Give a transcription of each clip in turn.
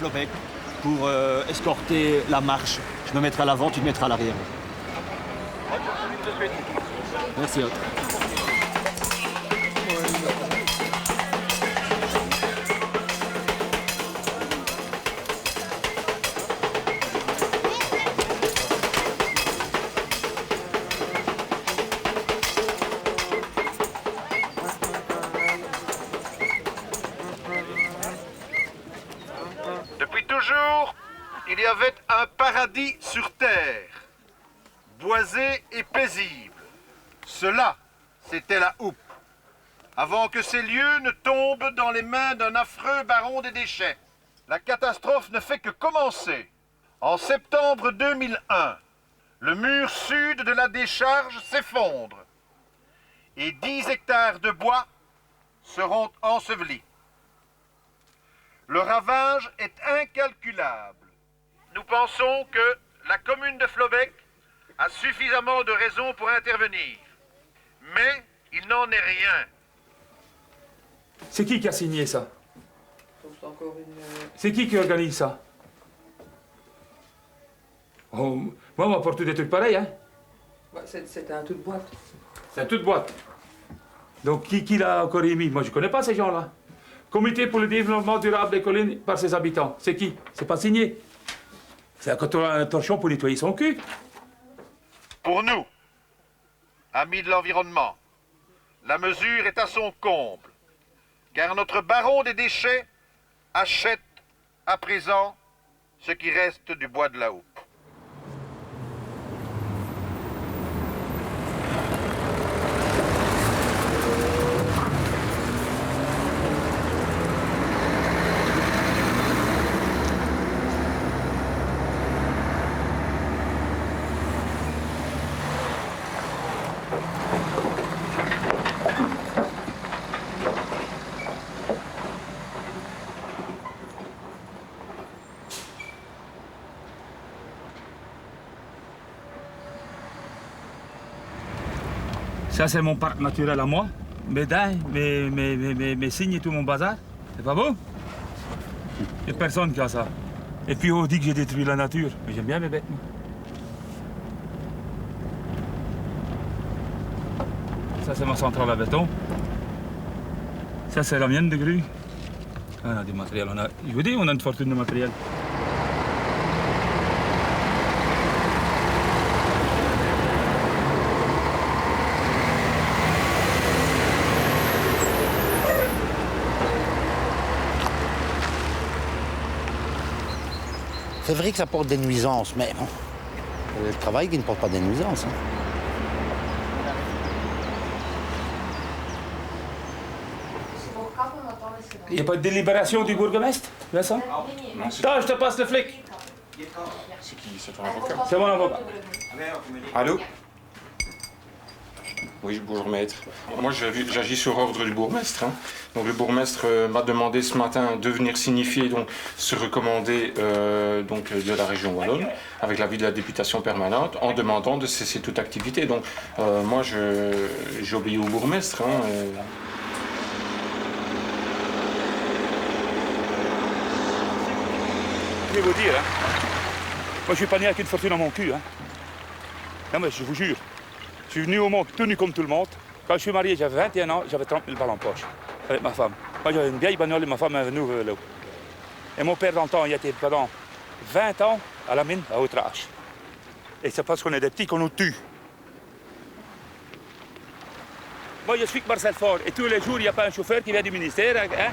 Flobecq pour escorter la marche. Je me mettrai à l'avant, tu te mettras à l'arrière. Merci. Depuis toujours, il y avait un paradis sur terre, boisé et paisible. Cela, c'était la houppe, avant que ces lieux ne tombent dans les mains d'un affreux baron des déchets. La catastrophe ne fait que commencer. En septembre 2001, le mur sud de la décharge s'effondre et 10 hectares de bois seront ensevelis. Le ravage est incalculable. Nous pensons que la commune de Flobecq a suffisamment de raisons pour intervenir. Mais il n'en est rien. C'est qui a signé ça? C'est qui organise ça? Oh, moi, on m'apporte des trucs pareils, hein? C'est un tout de boîte. C'est un tout de boîte. Donc, qui l'a encore émis? Moi, je ne connais pas ces gens-là. Comité pour le développement durable des collines par ses habitants. C'est qui? C'est pas signé. C'est un torchon pour nettoyer son cul. Pour nous, amis de l'environnement, la mesure est à son comble, car notre baron des déchets achète à présent ce qui reste du bois de la houppe. Ça, c'est mon parc naturel à moi. Mes daims, mes cygnes et tout mon bazar. C'est pas beau? Il n'y a personne qui a ça. Et puis on dit que j'ai détruit la nature. Mais j'aime bien mes bêtes, moi. Ça, c'est ma centrale à béton. Ça, c'est la mienne de grue. On a du matériel. Je vous dis, on a une fortune de matériel. C'est vrai que ça porte des nuisances, mais bon, le travail qui ne porte pas des nuisances. Hein. Il n'y a pas de délibération du bourgmestre, Vincent? Non. Attends, je te passe le flic. C'est qui? C'est ton avocat? C'est mon avocat. Allô? Oui, bonjour maître. Moi, j'agis sur ordre du bourgmestre. Hein. Donc, le bourgmestre m'a demandé ce matin de venir signifier donc, ce recommandé donc, de la région wallonne, avec l'avis de la députation permanente, en demandant de cesser toute activité. Donc, moi, j'obéis au bourgmestre. Hein, Je vais vous dire, hein. Moi, je suis pas né avec une fortune dans mon cul. Hein. Non, mais je vous jure. Je suis venu au monde tenu comme tout le monde. Quand je suis marié, j'avais 21 ans, j'avais 30 000 balles en poche avec ma femme. Moi, j'avais une vieille bagnole et ma femme avait un nouveau vélo. Et mon père, dans le temps, il était pendant 20 ans à la mine à Outrache. Et c'est parce qu'on est des petits qu'on nous tue. Moi, je suis que Marcel Faure. Et tous les jours, il n'y a pas un chauffeur qui vient du ministère, hein,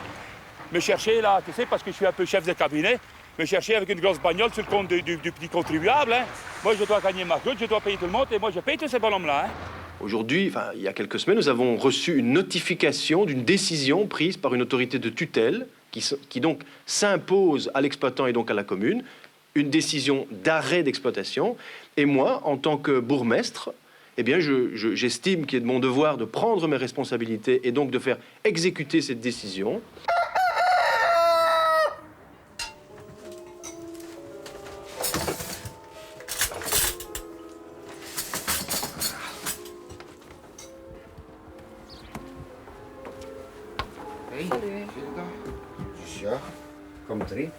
me chercher là, tu sais, parce que je suis un peu chef de cabinet, me chercher avec une grosse bagnole sur le compte du petit contribuable. Hein. Moi, je dois gagner ma croûte, je dois payer tout le monde, et moi, je paye tous ces bonhommes-là. Hein. Aujourd'hui, il y a quelques semaines, nous avons reçu une notification d'une décision prise par une autorité de tutelle qui donc s'impose à l'exploitant et donc à la commune, une décision d'arrêt d'exploitation. Et moi, en tant que bourgmestre, eh bien, j'estime qu'il est de mon devoir de prendre mes responsabilités et donc de faire exécuter cette décision. Hé, zie je dat? Dus ja, kom erin.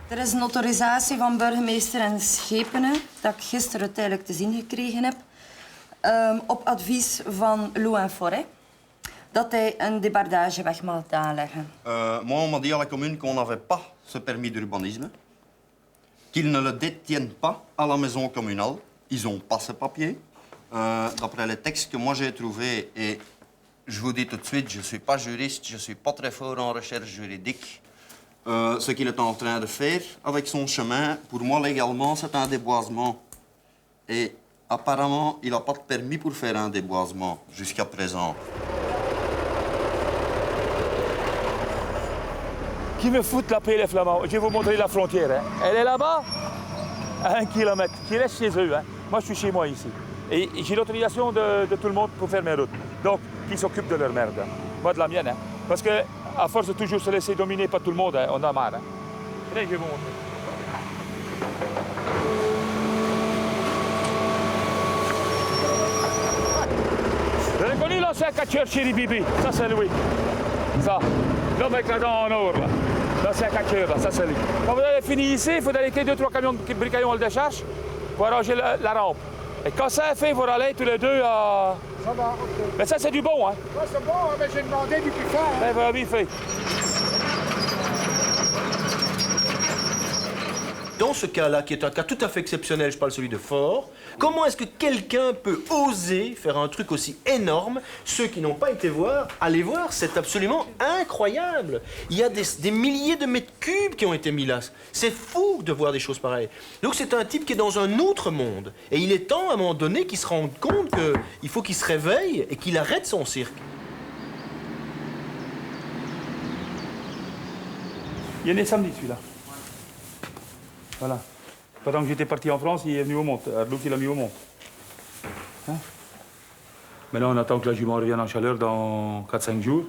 Er is een autorisatie van burgemeester en Schepenen, dat ik gisteren tijdelijk te zien gekregen heb, op advies van Lou en Forêt, dat hij een débardageweg mag aanleggen. Moi, on m'a dit à la commune qu'on n'avait pas ce permis d'urbanisme, qu'ils ne le détiennent pas à la maison communale. Ils n'ont pas ce papier. D'après les textes que moi j'ai trouvés, et je vous dis tout de suite, je ne suis pas juriste, je ne suis pas très fort en recherche juridique. Ce qu'il est en train de faire avec son chemin, pour moi, légalement, c'est un déboisement. Et apparemment, il n'a pas de permis pour faire un déboisement jusqu'à présent. Qui me fout la paix, les Flamands? Je vais vous montrer la frontière. Hein. Elle est là-bas, à 1 kilomètre, qui reste chez eux. Hein. Moi, je suis chez moi ici. Et j'ai l'autorisation de tout le monde pour faire mes routes. Donc, qui s'occupent de leur merde. Hein. Moi, de la mienne. Hein. Parce que, à force de toujours se laisser dominer par tout le monde, hein, on a marre. Hein. Allez, je vais vous montrer. Vous avez connu l'ancien catcheur chéri Bibi? Ça, c'est lui. Ça. L'homme avec la dent en or, là. L'ancien catcheur, là. Ça, c'est lui. Quand vous avez fini ici, il faut arrêter 2-3 camions de bricaillons à la décharge pour arranger la rampe. Et quand ça est fait, il faut aller tous les deux à... Ça va, ok. Mais ça, c'est du bon, hein? Ouais, c'est bon, mais j'ai demandé du plus fort. Ben, voilà, bien fait. Dans ce cas-là, qui est un cas tout à fait exceptionnel, je parle celui de Fort, comment est-ce que quelqu'un peut oser faire un truc aussi énorme? Ceux qui n'ont pas été voir, allez voir, c'est absolument incroyable. Il y a des milliers de mètres cubes qui ont été mis là. C'est fou de voir des choses pareilles. Donc c'est un type qui est dans un autre monde. Et il est temps, à un moment donné, qu'il se rende compte qu'il faut qu'il se réveille et qu'il arrête son cirque. Il est né samedi, celui-là. Voilà. Pendant que j'étais parti en France, il est venu au Mont. Arlouk, il l'a mis au Mont. Hein? Maintenant, on attend que la jument revienne en chaleur dans 4-5 jours.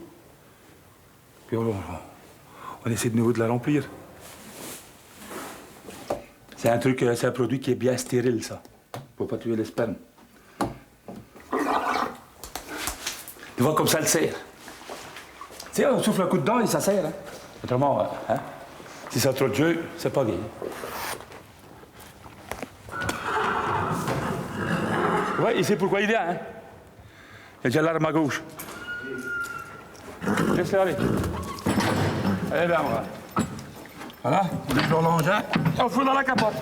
Puis on essaie de nouveau de la remplir. C'est un truc, c'est un produit qui est bien stérile, ça. Pour pas tuer les spermes. Tu vois comme ça le serre. Tu sais, on souffle un coup dedans et ça serre. Hein? Autrement, hein? Si ça a trop de jeu, c'est pas gay. Ouais, il sait pourquoi il vient, hein? Il y a déjà l'arme à gauche. Laisse-le aller. Allez, viens, voilà. Voilà, on déplore l'engin. On le fout dans la capote.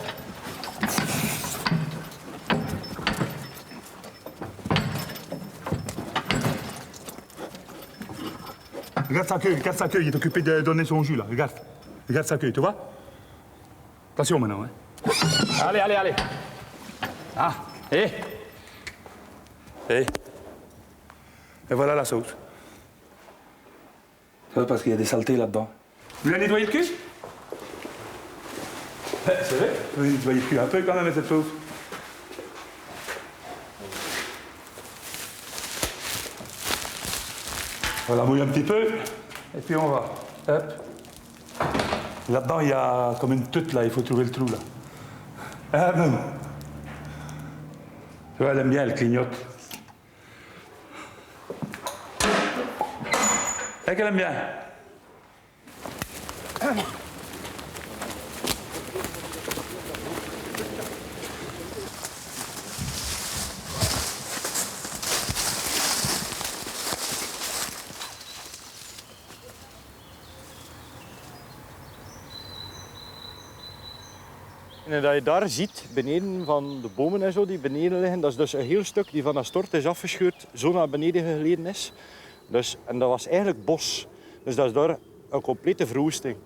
Regarde sa queue, il est occupé de donner son jus, là. Regarde sa queue, tu vois? Attention maintenant, hein? Allez. Ah, et voilà la sauce. C'est parce qu'il y a des saletés là-dedans. Vous voulez nettoyer le cul? C'est vrai? Vous voulez nettoyer le cul un peu quand même avec cette sauce. On la mouille un petit peu, et puis on va. Hop. Là-dedans, il y a comme une toute, là, il faut trouver le trou, là. Ah non. Tu vois, elle aime bien, elle clignote. Et qu'elle aime bien. En dat je daar ziet, beneden van de bomen en zo, die beneden liggen, dat is dus een heel stuk die van dat stort is afgescheurd, zo naar beneden geleden is. Dus, en dat was eigenlijk bos. Dus dat is daar een complete verwoesting.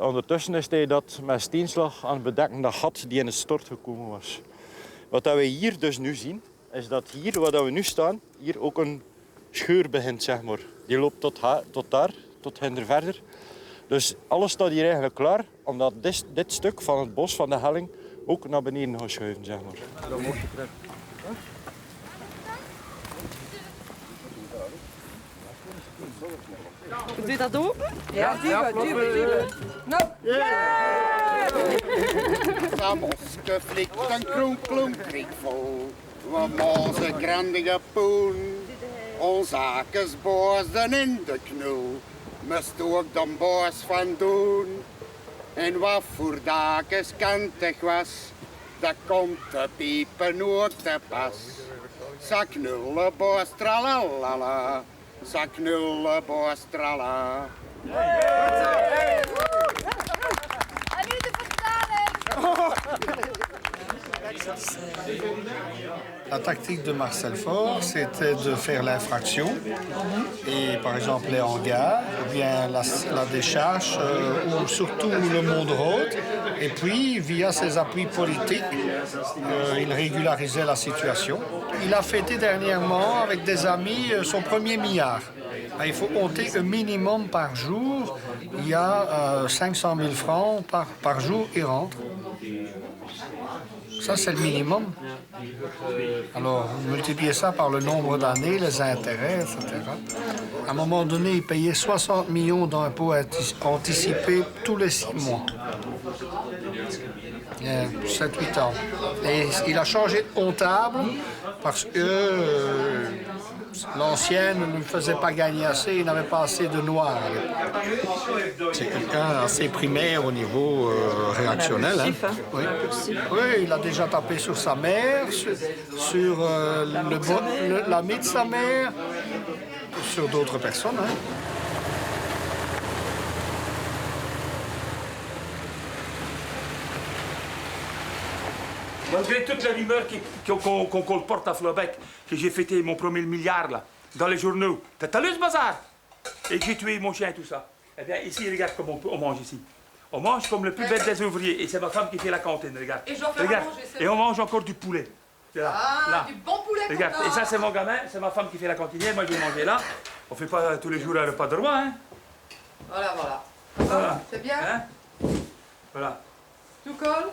Ondertussen is hij dat met steenslag aan het bedekken, dat gat die in het stort gekomen was. Wat we hier dus nu zien, is dat hier, waar we nu staan, hier ook een scheur begint, zeg maar. Die loopt tot daar, tot hinder verder. Dus alles staat hier eigenlijk klaar, omdat dit stuk van het bos, van de helling, ook naar beneden gaat schuiven, zeg maar. Doe je dat open? Ja, duwen. Nou. Samoske flikt en kronklom vol. We mozen grandige poen. Ons zakes bozen in de knul. Mist ook de boos van doen. En wat voor dakes kantig was, dat komt te piepen ook te pas. Sa knullen boos tralalala. Sa knullen boos trala. En nu de vertaling! La tactique de Marcel Faure, c'était de faire l'infraction, et par exemple les hangars, ou bien la décharge, ou surtout le monde road. Et puis, via ses appuis politiques, il régularisait la situation. Il a fêté dernièrement, avec des amis, son premier milliard. Il faut compter un minimum par jour. Il y a 500 000 francs par jour qui rentrent. Ça, c'est le minimum. Alors, multipliez ça par le nombre d'années, les intérêts, etc. À un moment donné, il payait 60 millions d'impôts anticipés tous les 6 mois. 7-8 ans. Et il a changé de comptable parce que l'ancienne ne lui faisait pas gagner assez, il n'avait pas assez de noirs. C'est quelqu'un assez primaire au niveau réactionnel. Hein. Oui. Oui, il a déjà tapé sur sa mère, sur l'ami de sa mère, sur d'autres personnes. Hein. Malgré toutes les rumeurs qu'on colporte à Flobec, que j'ai fêté mon premier milliard là, dans les journaux, t'as lu ce bazar? Et que j'ai tué mon chien et tout ça. Eh bien, ici, regarde comment on mange ici. On mange comme le plus bête des ouvriers. Et c'est ma femme qui fait la cantine, regarde. Et je dois faire regarde. à manger, et on mange encore du poulet. Là, là. Du bon poulet. Regarde. Et ça, c'est mon gamin, c'est ma femme qui fait la cantinière. Moi, je vais manger là. On fait pas tous les jours un repas de roi, hein. Voilà, voilà. Voilà. C'est bien. Hein? Voilà. Tout colle.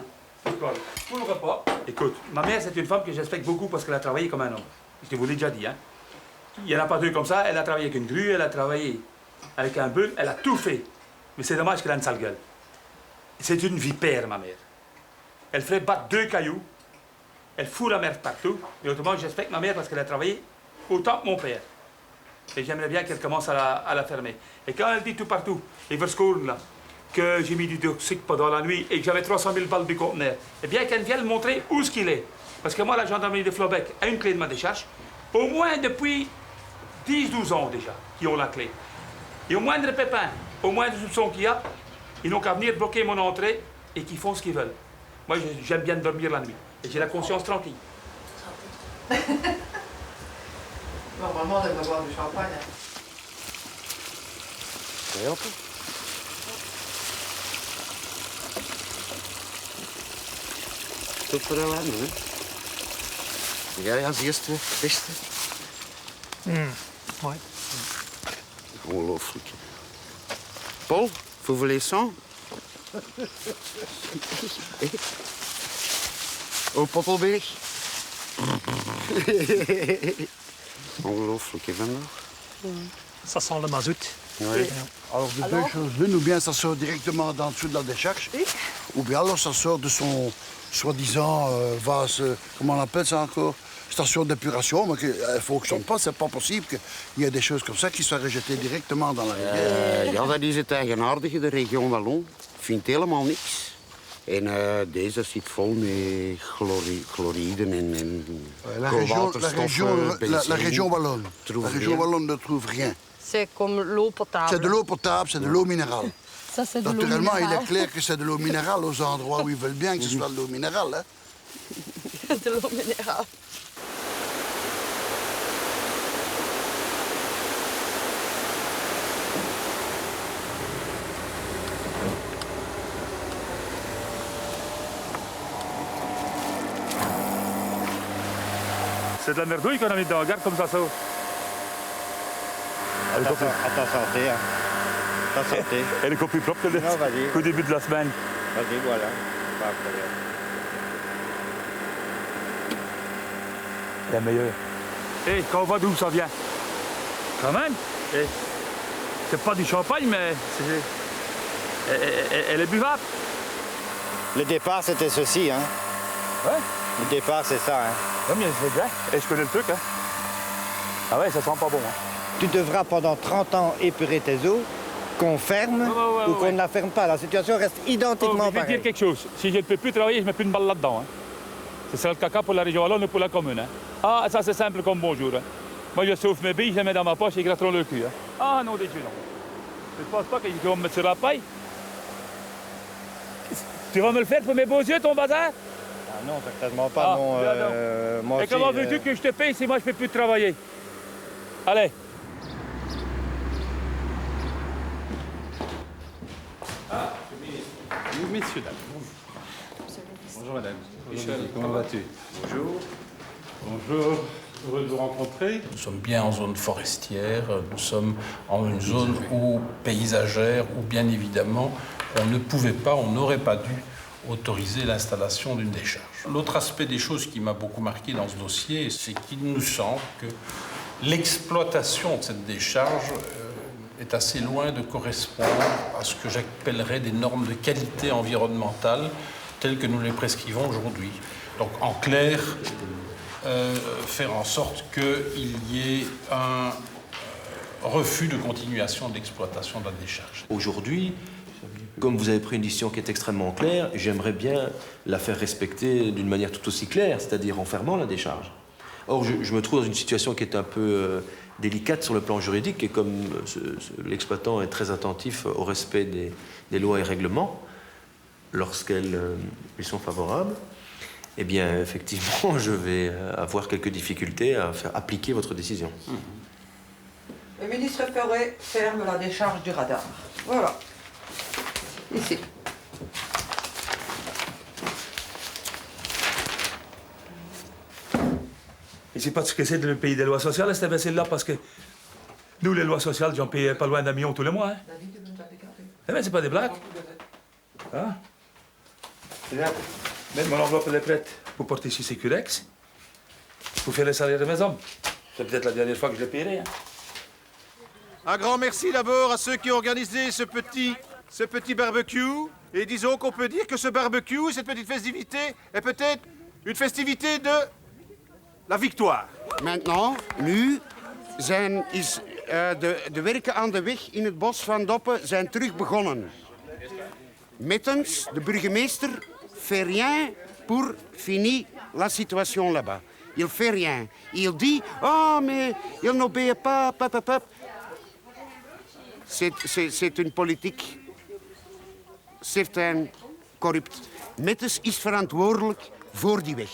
Pour le repas. Écoute, ma mère, c'est une femme que j'expecte beaucoup parce qu'elle a travaillé comme un homme. Je vous l'ai déjà dit, hein. Il n'y en a pas deux comme ça. Elle a travaillé avec une grue, elle a travaillé avec un bœuf, elle a tout fait. Mais c'est dommage qu'elle a une sale gueule. C'est une vipère, ma mère. Elle ferait battre 2 cailloux, elle fout la merde partout. Et autrement, j'expecte ma mère parce qu'elle a travaillé autant que mon père. Et j'aimerais bien qu'elle commence à la fermer. Et quand elle dit tout partout, les Verscoorn, là, que j'ai mis du toxique pendant la nuit et que j'avais 300 000 balles du conteneur, eh bien qu'elle vienne montrer où ce qu'il est. Parce que moi, la gendarmerie de Flobec a une clé de ma décharge, au moins depuis 10-12 ans déjà, qui ont la clé. Et au moindre pépin, au moindre soupçon qu'il y a, ils n'ont qu'à venir bloquer mon entrée et qu'ils font ce qu'ils veulent. Moi, j'aime bien dormir la nuit et j'ai la conscience tranquille. Normalement, on devrait boire du champagne. Tot voor de warme, hè? Jij als eerste, beste. Ouais. Ongelooflijk. Paul, vous voulez ça? Au Pottelberg. Ongelooflijk, hè, vandaag? Ça sent le mazout. Oui. Alors, de deux choses l'une, ou bien ça sort directement dans dessous de la décharge, ou bien alors ça sort de son soi-disant vase, comment on appelle ça encore, station d'épuration, mais qu'il ne fonctionne pas, c'est pas possible qu'il y ait des choses comme ça qui soient rejetées directement dans la rivière. Ja, dat is het eigenaardige. De region Wallon vindt helemaal niks. En deze zit vol met chloriden en La région Wallonne. La région Wallonne ne trouve rien. C'est comme l'eau potable. C'est de l'eau potable, c'est de l'eau minérale. Ça, c'est de l'eau Naturellement, minérale. il est clair que c'est de l'eau minérale aux endroits où ils veulent bien que ce soit de l'eau minérale. Hein. De l'eau minérale. C'est de la merdouille qu'on a mis dedans. Regarde comme ça sort. À ta santé, hein. Ta santé. Elle est encore plus propre Non, vas-y. qu'au début de la semaine. Vas-y, voilà. Pas de problème. La meilleure. Hé, quand on voit d'où ça vient. Quand même. C'est pas du champagne, mais elle est buvable. Le départ, c'était ceci, hein. Ouais. Le départ, c'est ça, hein. Oui, mais je sais bien. Et je connais le truc, hein. Ah ouais, ça sent pas bon, hein. Tu devras pendant 30 ans épurer tes eaux, qu'on ferme ou qu'on ne la ferme pas. La situation reste identiquement Je vais pareille. dire quelque chose. Si je ne peux plus travailler, je ne mets plus une balle là-dedans. Hein. C'est ça le caca pour la région wallonne ou pour la commune. Hein. Ah, ça c'est simple comme bonjour. Hein. Moi, je sauve mes billes, je les mets dans ma poche et ils gratteront le cul. Hein. Ah non, des Dieu, non. Je ne pense pas qu'ils vont me mettre sur la paille. Tu vas me le faire pour mes beaux yeux, ton bazar? Ah non, certainement pas. Non, moi et aussi, comment veux-tu que je te paye si moi je ne peux plus travailler? Allez. Ah, messieurs, dames. Bonjour madame. Michel, comment vas-tu? Bonjour. Bonjour. Heureux de vous rencontrer. Nous sommes bien en zone forestière, nous sommes en une zone où paysagère, où bien évidemment on ne pouvait pas, on n'aurait pas dû autoriser l'installation d'une décharge. L'autre aspect des choses qui m'a beaucoup marqué dans ce dossier, c'est qu'il nous semble que l'exploitation de cette décharge est assez loin de correspondre à ce que j'appellerais des normes de qualité environnementale telles que nous les prescrivons aujourd'hui. Donc en clair, faire en sorte qu'il y ait un refus de continuation de l'exploitation de la décharge. Aujourd'hui, comme vous avez pris une décision qui est extrêmement claire, j'aimerais bien la faire respecter d'une manière tout aussi claire, c'est-à-dire en fermant la décharge. Or, je me trouve dans une situation qui est un peu délicate sur le plan juridique, et comme l'exploitant est très attentif au respect des lois et règlements, lorsqu'elles lui sont favorables, eh bien, effectivement, je vais avoir quelques difficultés à faire appliquer votre décision. Le ministre Ferré ferme la décharge du radar. Voilà. Ici. Et c'est parce que c'est le pays des lois sociales, cette vaisselle-là, parce que nous, les lois sociales, j'en paye pas loin d'1 million tous les mois. Hein. Eh bien, c'est pas des blagues. Hein? Même mon enveloppe, elle est prête pour porter chez Sécurex, pour faire les salaires de mes hommes. C'est peut-être la dernière fois que je les paierai. Hein. Un grand merci d'abord à ceux qui ont organisé ce petit barbecue. Et disons qu'on peut dire que ce barbecue, cette petite festivité, est peut-être une festivité de la victoire. Maintenant, nu is de werken aan de weg in het bos van Doppen zijn terug begonnen. Mittens de burgemeester fait rien pour finir la situation là-bas. Il fait rien. Il dit, oh mais il n'obéit pas, pap. C'est une politique certain corrupt. Mittens is verantwoordelijk voor die weg.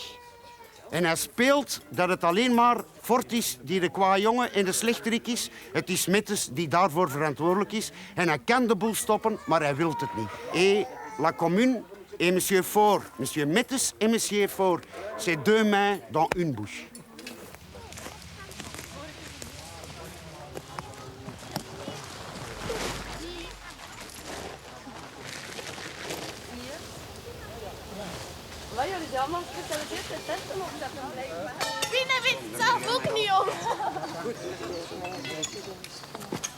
En hij speelt dat het alleen maar Fort is die de kwaa jongen en de slechterik is. Het is Mittens die daarvoor verantwoordelijk is. En hij kan de boel stoppen, maar hij wil het niet. Et la commune et monsieur Faure, monsieur Mittens et monsieur Faure, c'est 2 mains dans une bouche. Waar jullie zijn allemaal gespecialiseerd in testen of dat dan blijkbaar? Die weet het zelf ook niet, hoor.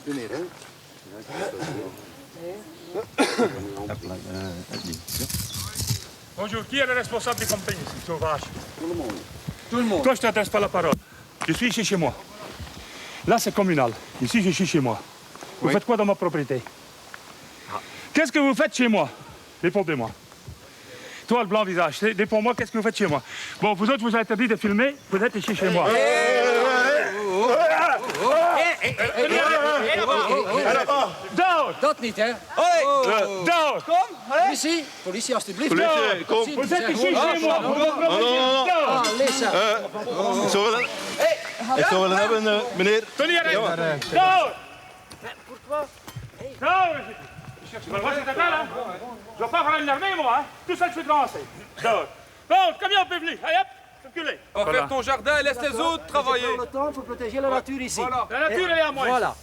Meneer, hè? Bonjour, qui est le responsable des compagnies ici, sauvage? Tout le monde. Tout le monde. Toi, je ne t'adresse pas la parole. Je suis ici chez moi. Là, c'est communal. Ici, je suis chez moi. Vous faites quoi dans ma propriété? Qu'est-ce que vous faites chez moi? Répondez-moi. Toi, le blanc visage, réponds-moi, qu'est-ce que vous faites chez moi? Bon, vous autres, vous avez interdit de filmer, vous êtes ici chez moi. Dehors! Dat niet, hè? Dehors! Kom, politie. Politie, alstublieft. Politie, kom. Vous êtes ici chez moi. Ik zou willen hebben, meneer. Tony, arrête! Dehors! Pourquoi? Dehors! Mais moi, c'est là, hein? Je ne vais pas faire une armée, moi, hein? Tout ça, je suis de lancer. Dehors! Dehors, camion, peut venir. Allez, hop! circulez. On va faire ton jardin, laisse les autres travailler. Le temps pour protéger la nature ici. Voilà. La nature, elle est à moi. Voilà.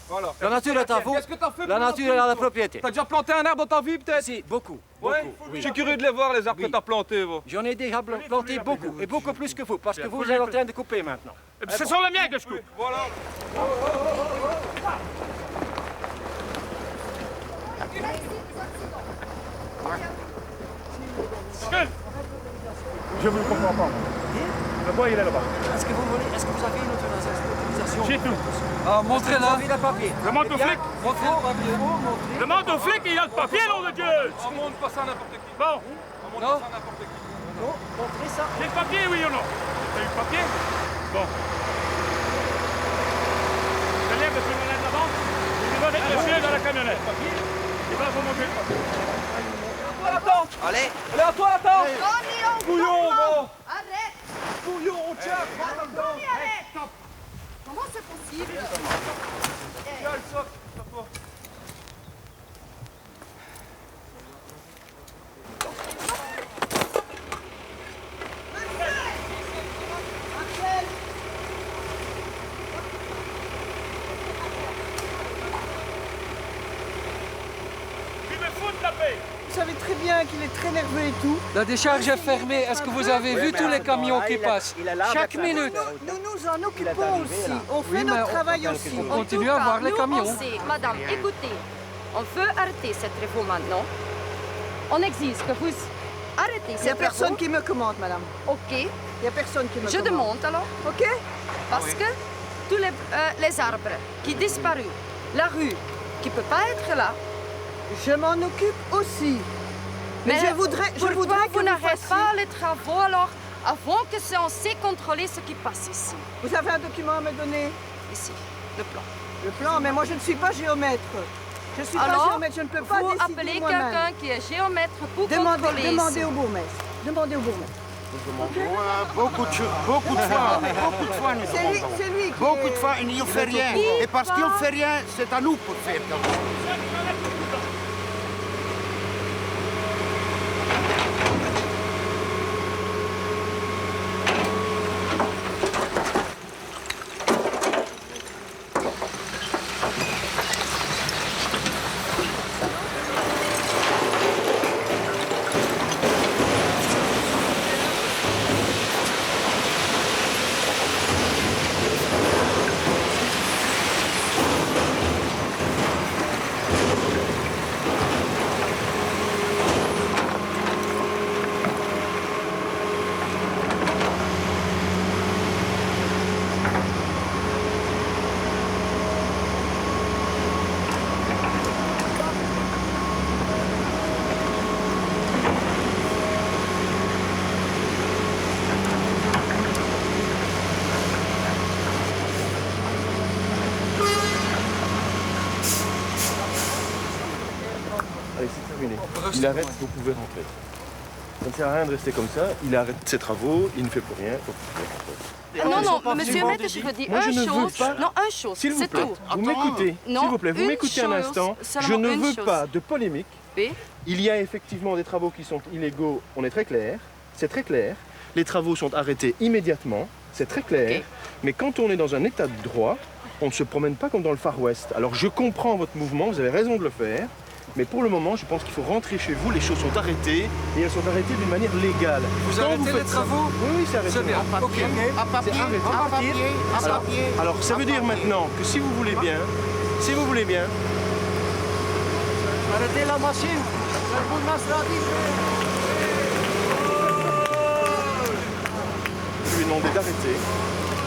La nature est à vous. Qu'est-ce que t'as fait La nature est à la propriété. T'as déjà planté un arbre dans ta vie, peut-être? Si, beaucoup. Ouais. Je suis curieux de les voir, les arbres que t'as plantés. J'en ai déjà planté beaucoup, et beaucoup plus que vous, parce que vous êtes en train de couper maintenant. Ce sont les miens que je coupe. Voilà. Je ne comprends pas. Le bois, il est là-bas. Est-ce que vous avez une autorisation? J'ai tout. Ah, montrez-la. Vous avez le papier. Demande au flic. Montrez le papier. Demande au flic, il a le papier, nom de Dieu. On montre pas ça à n'importe qui. Bon. On montre pas ça à n'importe qui. Non, montrez ça. J'ai le papier, oui ou non? T'as eu le papier? Bon. Je lève le camionnette de la banque. Je vais mettre monsieur dans la camionnette. Il va remonter le papier. Allez. Allez, à toi, attends. Bouillon, bon. Arrête. Bouillon, tiens. Arrête. Comment c'est possible? Tiens, le soc, sur toi. Vous savez très bien qu'il est très nerveux et tout. La décharge est fermée. Est-ce que vous avez vu tous les camions qui passent? Chaque minute. Nous nous en occupons aussi. On fait notre travail aussi. On continue à voir les camions. On sait, madame, écoutez, on veut arrêter cette réforme maintenant. On exige que vous arrêtez cette réforme. Il n'y a personne qui me commande, madame. Ok. Il n'y a personne qui me commande. Je demande alors. Ok. Parce que tous les arbres qui disparus, la rue qui ne peut pas être là. Je m'en occupe aussi. Mais je voudrais que vous n'arrêtez fassiez... pas les travaux alors avant que on sait contrôler ce qui passe ici. Vous avez un document à me donner? Ici, le plan. Le plan, mais moi je ne suis pas géomètre. Je ne suis pas géomètre, je ne peux pas vous décider appelez moi-même. quelqu'un qui est géomètre pour contrôler Demandez ici. au bourgmestre. Demandez au bourgmestre. Beaucoup de fois, nous C'est lui demandons. qui Beaucoup de fois, il ne fait rien. Et parce qu'il ne fait rien, c'est à nous pour faire quelque chose. Allez, c'est terminé. Il arrête, vous pouvez rentrer. Ça ne sert à rien de rester comme ça. Il arrête ses travaux, il ne fait plus rien. Donc vous pouvez rentrer. Non, monsieur Maître, je veux dire Moi, je une ne veux chose. pas. Non, une chose, S'il vous c'est plaît, tout. vous m'écoutez. Non, S'il vous plaît, vous une m'écoutez un chose, instant. seulement Je ne une veux chose. pas de polémique. Oui. Il y a effectivement des travaux qui sont illégaux, on est très clair. C'est très clair. Les travaux sont arrêtés immédiatement, c'est très clair. Ok. Mais quand on est dans un état de droit, on ne se promène pas comme dans le Far West. Alors je comprends votre mouvement, vous avez raison de le faire. Mais pour le moment, je pense qu'il faut rentrer chez vous. Les choses sont arrêtées et elles sont arrêtées d'une manière légale. Vous Quand arrêtez les faites ça- travaux? Oui, c'est arrêté. C'est bien. À Ok. À papier, C'est arrêté. à papier, à Alors, papier. alors, ça veut dire maintenant que si vous voulez bien, Arrêtez la machine. Le bourgmestre a dit. je lui ai demandé d'arrêter.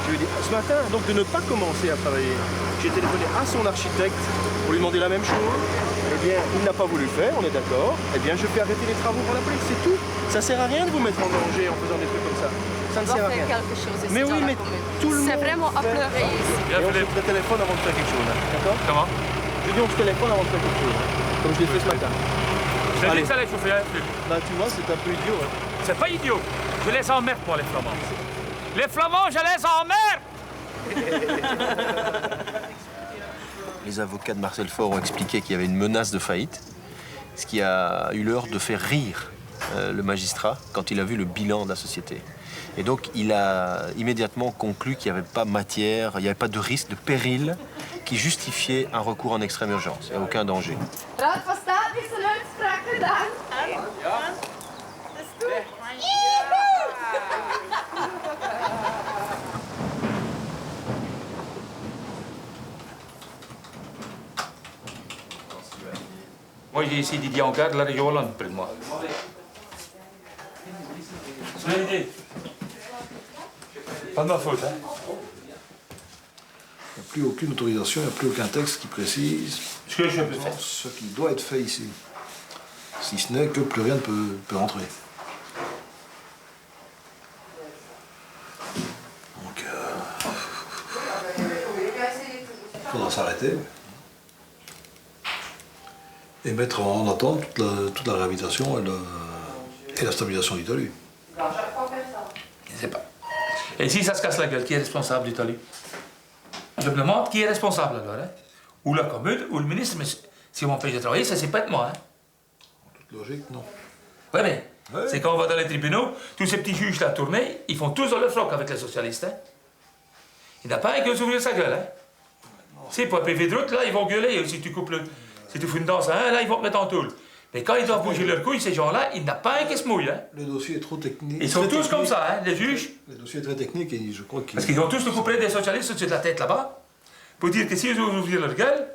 Je lui ai dit ce matin donc de ne pas commencer à travailler. J'ai téléphoné à son architecte pour lui demander la même chose. Eh bien, il n'a pas voulu faire, on est d'accord. Eh bien, je fais arrêter les travaux par la police, c'est tout. Ça sert à rien de vous mettre en danger en faisant des trucs comme ça. Ça ne On sert à doit rien. faire quelque chose ici Mais dans oui, la mais commune. tout le monde. C'est vraiment à fait- pleurer ici. Et on se téléphone avant de faire quelque chose, hein, d'accord? Comment? Je dis on se téléphone avant de faire quelque chose, comme je l'ai fait ce matin. Je t'ai dit que ça allait chauffer un peu. Bah tu vois, c'est un peu idiot. Hein. C'est pas idiot. Je les emmerde, moi, les Flamands. Les Flamands, je les emmerde! Les avocats de Marcel Faure ont expliqué qu'il y avait une menace de faillite, ce qui a eu l'heure de faire rire le magistrat quand il a vu le bilan de la société. Et donc, il a immédiatement conclu qu'il n'y avait pas matière, il n'y avait pas de risque, de péril qui justifiait un recours en extrême urgence. Il n'y a aucun danger. Raad van State heeft zijn uitspraak gedaan. Ja. Dat is goed. Moi, j'ai ici Didier Ancard de la région Wallonne, près de moi. C'est une idée. Pas de ma faute, hein. Il n'y a plus aucune autorisation, il n'y a plus aucun texte qui précise ce que je peux faire. Ce qui doit être fait ici. Si ce n'est que plus rien ne peut rentrer. Donc, il faudra s'arrêter et mettre en attente toute la réhabilitation et la stabilisation du talus. Je ne sais pas. Et si ça se casse la gueule, qui est responsable du talus? Je me demande qui est responsable alors, hein? Ou la commune, ou le ministre, mais si on m'empêche de travailler, ça c'est pas de moi, hein? En toute logique, non. Oui, mais c'est quand on va dans les tribunaux, tous ces petits juges là tournés, ils font tous dans le froc avec les socialistes, hein? Il n'y en a pas un qui ose ouvrir sa gueule, hein? Si, pour un PV de route, là, ils vont gueuler, si tu coupes si tu fous une danse à un, là, ils vont te mettre en tôle. Mais quand ils doivent bouger leurs couilles, ces gens-là, il n'y en a pas un qui se mouille, hein? Le dossier est trop technique. Ils sont tous comme ça, hein, les juges. Le dossier est très technique et je crois qu'il... Parce qu'ils ont tous le couperet des socialistes au-dessus de la tête là-bas, pour dire que s'ils osent ouvrir leur gueule,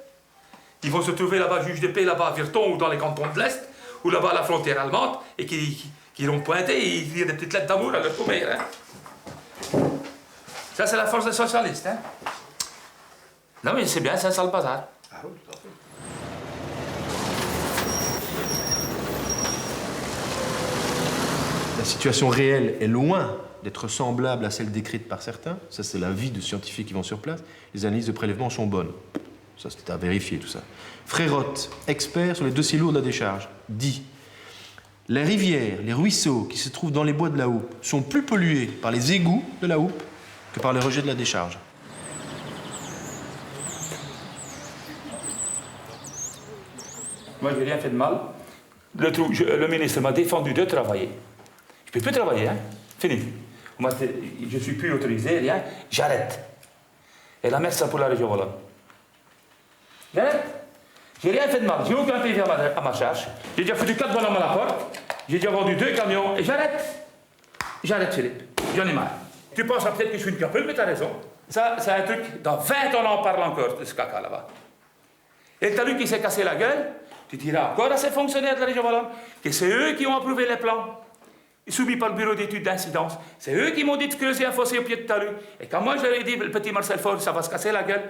ils vont se trouver là-bas, juge de paix, là-bas à Virton ou dans les cantons de l'Est, ou là-bas à la frontière allemande, et qui l'ont pointé et ils dirent des petites lettres d'amour à leur commère, hein. Ça, c'est la force des socialistes, hein. Non, mais c'est bien, c'est ça le bazar. Ah oui, tout à fait. La situation réelle est loin d'être semblable à celle décrite par certains. Ça, c'est l'avis de scientifiques qui vont sur place. Les analyses de prélèvement sont bonnes. Ça, c'était à vérifier, tout ça. Frérotte, expert sur les dossiers lourds de la décharge, dit « Les rivières, les ruisseaux qui se trouvent dans les bois de la Houppe sont plus pollués par les égouts de la Houppe que par les rejets de la décharge. » Moi, j'ai rien fait de mal. Le ministre m'a défendu de travailler. Je ne peux plus travailler, hein. Fini. Je ne suis plus autorisé, rien. J'arrête. Et la merde, ça pour la région Wallonne. J'arrête. J'ai rien fait de mal. J'ai aucun PV à ma charge. J'ai déjà foutu 4 bonhommes à la porte. J'ai déjà vendu 2 camions. Et j'arrête. J'arrête, Philippe. J'en ai marre. Tu penses peut-être que je suis une capule, mais tu as raison. Ça, c'est un truc. Dans 20 ans, on en parle encore de ce caca là-bas. Et le talus qui s'est cassé la gueule, tu diras encore à ces fonctionnaires de la région Wallonne que c'est eux qui ont approuvé les plans soumis par le bureau d'études d'incidence. C'est eux qui m'ont dit de creuser un fossé au pied de talus. Et quand moi je leur ai dit, le petit Marcel Faure, ça va se casser la gueule,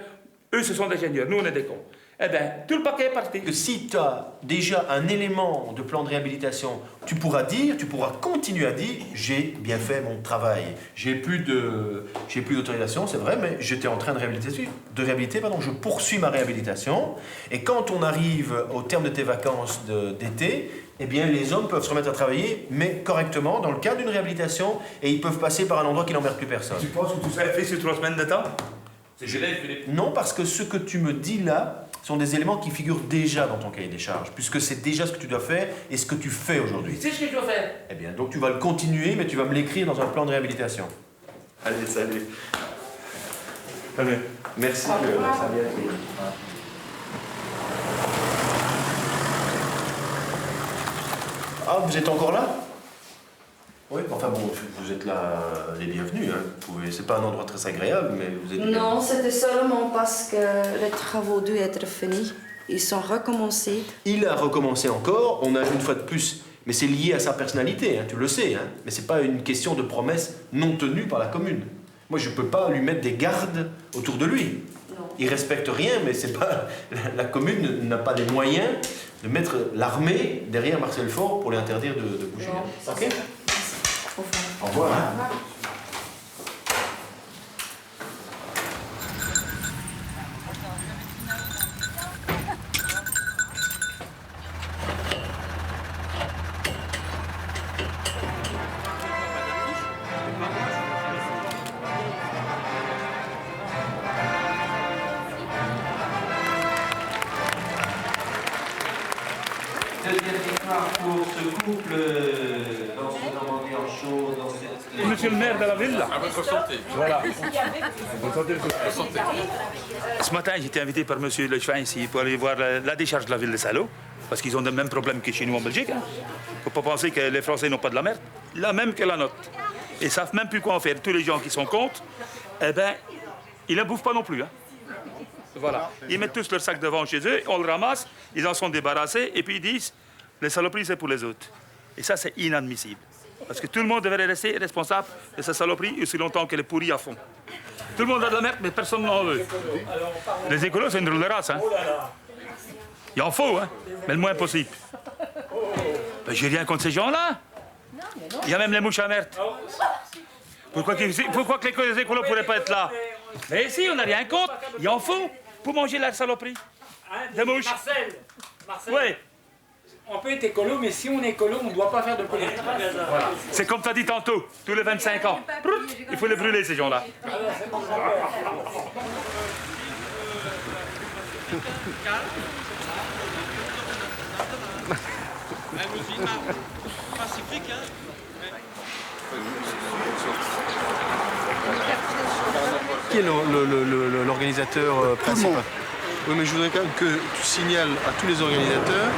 eux ce sont des ingénieurs, nous on est des cons. Eh bien, tout le paquet est parti. Que si tu as déjà un élément de plan de réhabilitation, tu pourras continuer à dire j'ai bien fait mon travail. J'ai plus d'autorisation, c'est vrai, mais j'étais en train de réhabiliter, je poursuis ma réhabilitation. Et quand on arrive au terme de tes vacances d'été, eh bien les hommes peuvent se remettre à travailler, mais correctement, dans le cadre d'une réhabilitation, et ils peuvent passer par un endroit qui n'emmerde plus personne. Tu penses que tout ça est fait sur 3 semaines de temps? C'est gelé, Philippe. Non, parce que ce que tu me dis là sont des éléments qui figurent déjà dans ton cahier des charges, puisque c'est déjà ce que tu dois faire et ce que tu fais aujourd'hui. C'est ce que je dois faire. Eh bien, donc tu vas le continuer, mais tu vas me l'écrire dans un plan de réhabilitation. Allez, salut. Allez. Merci. Ah, vous êtes encore là? Oui, enfin bon, vous êtes là les bienvenus. Hein. C'est pas un endroit très agréable, mais vous êtes... Non, c'était seulement parce que les travaux doivent être finis. Ils sont recommencés. Il a recommencé encore, on a une fois de plus, mais c'est lié à sa personnalité, hein, tu le sais. Hein, mais c'est pas une question de promesse non tenue par la commune. Moi, je peux pas lui mettre des gardes autour de lui. Non. Il respecte rien, mais c'est pas... La commune n'a pas les moyens de mettre l'armée derrière Marcel Faure pour lui interdire de bouger. Non. Ok? Au revoir. Deuxième victoire pour ce couple dans ce Normandie en chaud, dans cette monsieur le maire de la ville. Là. À votre santé. Voilà. Bonne santé, monsieur. Ce matin, j'ai été invité par monsieur Lechevin ici pour aller voir la décharge de la ville de Saint-Lô. Parce qu'ils ont le même problème que chez nous en Belgique. Il ne faut pas penser que les Français n'ont pas de la merde. La même que la nôtre. Ils ne savent même plus quoi en faire. Tous les gens qui sont contre, eh ben, ils ne bouffent pas non plus. Hein. Voilà. Ils mettent tous leur sac devant chez eux, on le ramasse, ils en sont débarrassés, et puis ils disent, les saloperies, c'est pour les autres. Et ça, c'est inadmissible. Parce que tout le monde devrait rester responsable de sa saloperie aussi longtemps qu'elle est pourrie à fond. Tout le monde a de la merde, mais personne n'en veut. Les écolos, c'est une drôle de race. Hein. Il en faut, hein, mais le moins possible. Ben, j'ai rien contre ces gens-là. Il y a même les mouches à merde. Pourquoi que les écolos ne pourraient pas être là? Mais ici, on n'a rien contre. Il en faut pour manger la saloperie. Des mouches. Marcel. Oui. On peut être écolo, mais si on est écolo, on ne doit pas faire de politique. Voilà. C'est comme tu as dit tantôt, tous les 25 ans. Il faut les brûler, ces gens-là. Pacifique, hein? Qui est l'organisateur principal? Oui, mais je voudrais quand même que tu signales à tous les organisateurs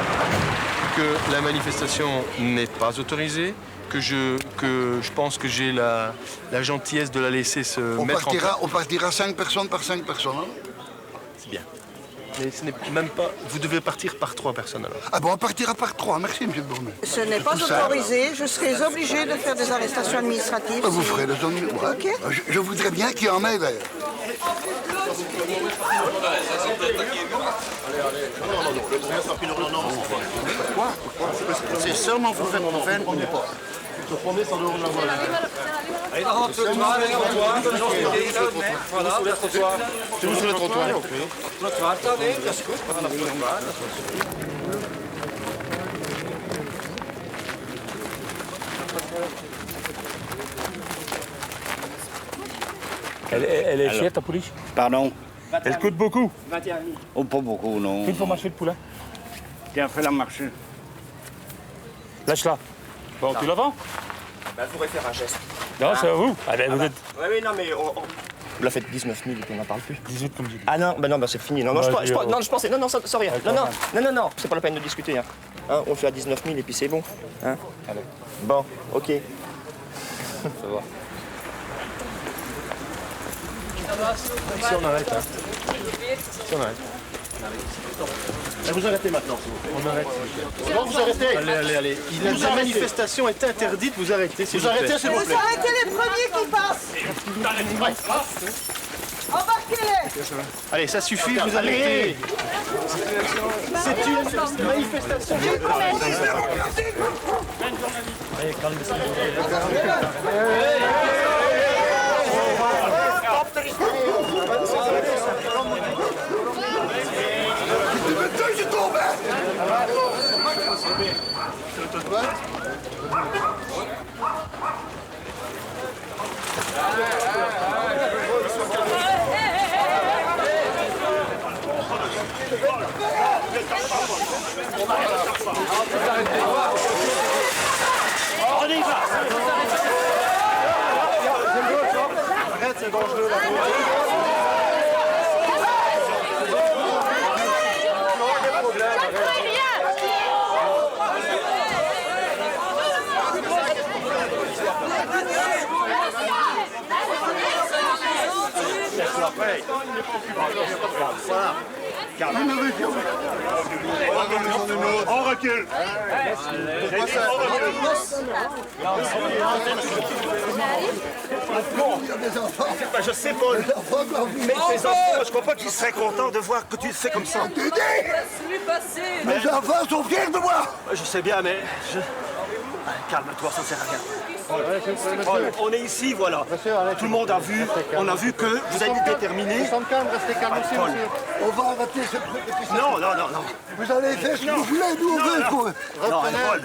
que la manifestation n'est pas autorisée, que je pense que j'ai la gentillesse de la laisser se mettre en place. On partira 5 personnes par 5 personnes. Hein? C'est bien. Mais ce n'est même pas... Vous devez partir par 3 personnes alors. Ah bon, on partira par 3. Merci, monsieur le bourgmestre. Ce n'est pas autorisé. Je serai obligé de faire des arrestations administratives. Vous ferez des administrations. Ok. Je voudrais bien qu'il y en ait d'ailleurs. Pourquoi? C'est seulement vous faire mon faire, on n'est pas. Je te promets, ça devrait l'avoir. Allez, dans le trottoir, voilà, sur le trottoir. C'est vous sur le trottoir, ok. Trottoir, attendez, bien sûr. Elle est chère, ta pouliche? Pardon? Elle coûte beaucoup? 21 000. Oh, pas beaucoup, non. Il faut marcher le poulet. Tiens, fais-la marcher. Lâche-la. Bon, tu la vends? Ben, vous pourrez faire un geste. Non, c'est à vous. Allez, vous êtes... Oui, non, mais vous la faites 19 000 et puis on n'en parle plus. 18 comme j'ai dit. Ah non, ben non, ben c'est fini. Non, non, je pensais... Non, sorry. Non, c'est pas la peine de discuter. Hein. On le fait à 19 000 et puis c'est bon. Hein. Allez. Bon, ok. Ça va. Ici on arrête. Hein. Ici on arrête. Vous arrêtez maintenant. On arrête. Non, vous arrêtez. Allez. La manifestation est interdite, vous arrêtez, s'il vous plaît. Vous arrêtez, s'il vous Vous plaît. arrêtez les premiers qui passent. Embarquez-les. Allez, ça suffit, vous arrêtez. C'est une manifestation. Allez, calmez-vous. On y va. Arrête, c'est dangereux là. Voilà. On recule. Je sais, Paul. Mais tes enfants, je crois pas qu'ils seraient contents de voir que tu le fais comme ça. Mes enfants sont fiers de moi. Je sais bien, mais... Calme-toi, ça sert à rien. Paul, on est ici, voilà. Tout le monde a vu, on a vu que vous êtes déterminés. Restez calme aussi, Paul. monsieur. On va arrêter ce truc. Non. Vous allez faire ce que vous voulez, nous on veut. Non, Paul.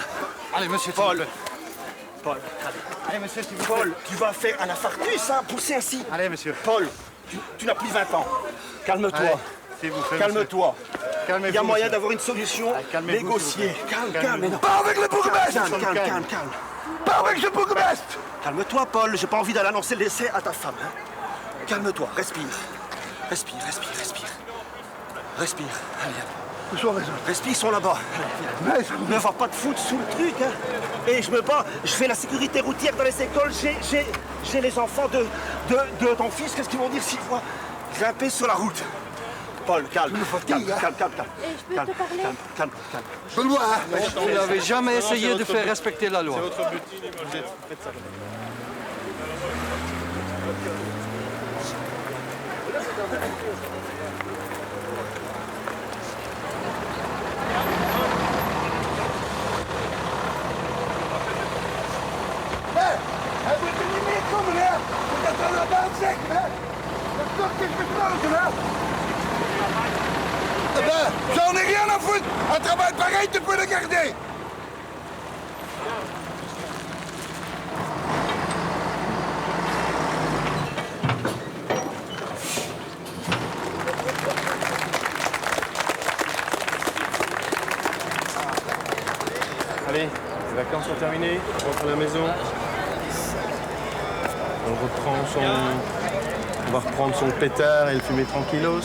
Allez, monsieur. Paul, allez, monsieur, Paul, tu vas faire un infarctus, hein, pousser ainsi. Allez, monsieur. Paul, tu n'as plus 20 ans. Calme-toi. S'il vous plaît, Calme-toi. Il y a moyen d'avoir une solution calmez-vous, négociée. Calme. Pas avec le bourgmestre. Calme. Pas avec ce bourgmestre. Calme-toi, Paul, j'ai pas envie d'aller annoncer le décès à ta femme. Hein. Calme-toi, respire. Respire. Respire, allez. Respire, ils sont là-bas. Ne va pas te foutre sous le truc, hein. Et je me bats, je fais la sécurité routière dans les écoles, j'ai les enfants de ton fils, qu'est-ce qu'ils vont dire s'ils voient grimper sur la route? Paul, calme. Calme. Benoît, vous n'avez jamais essayé de faire respecter la loi. C'est votre but. Faites ça. Hij moet er niet meer komen, hè? Moet dat aan de baan zeggen, hè? Dat stuk is besproken, hè? Eh ben, j'en ai rien à foutre! Un travail pareil, tu peux le garder! Allez, les vacances sont terminées, on rentre à la maison. On va reprendre son pétard et le fumer tranquillos.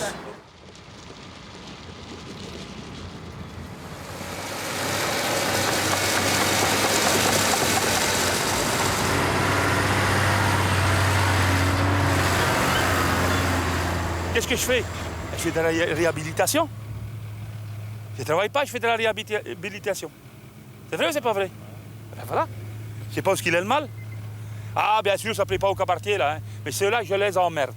Qu'est-ce que je fais? Je fais de la réhabilitation. Je ne travaille pas, je fais de la réhabilitation. C'est vrai ou c'est pas vrai? Ben voilà. Je sais pas où qu'il est le mal. Ah, bien sûr, ça ne plaît pas au cas partiel, là, hein. Mais ceux-là, je les emmerde.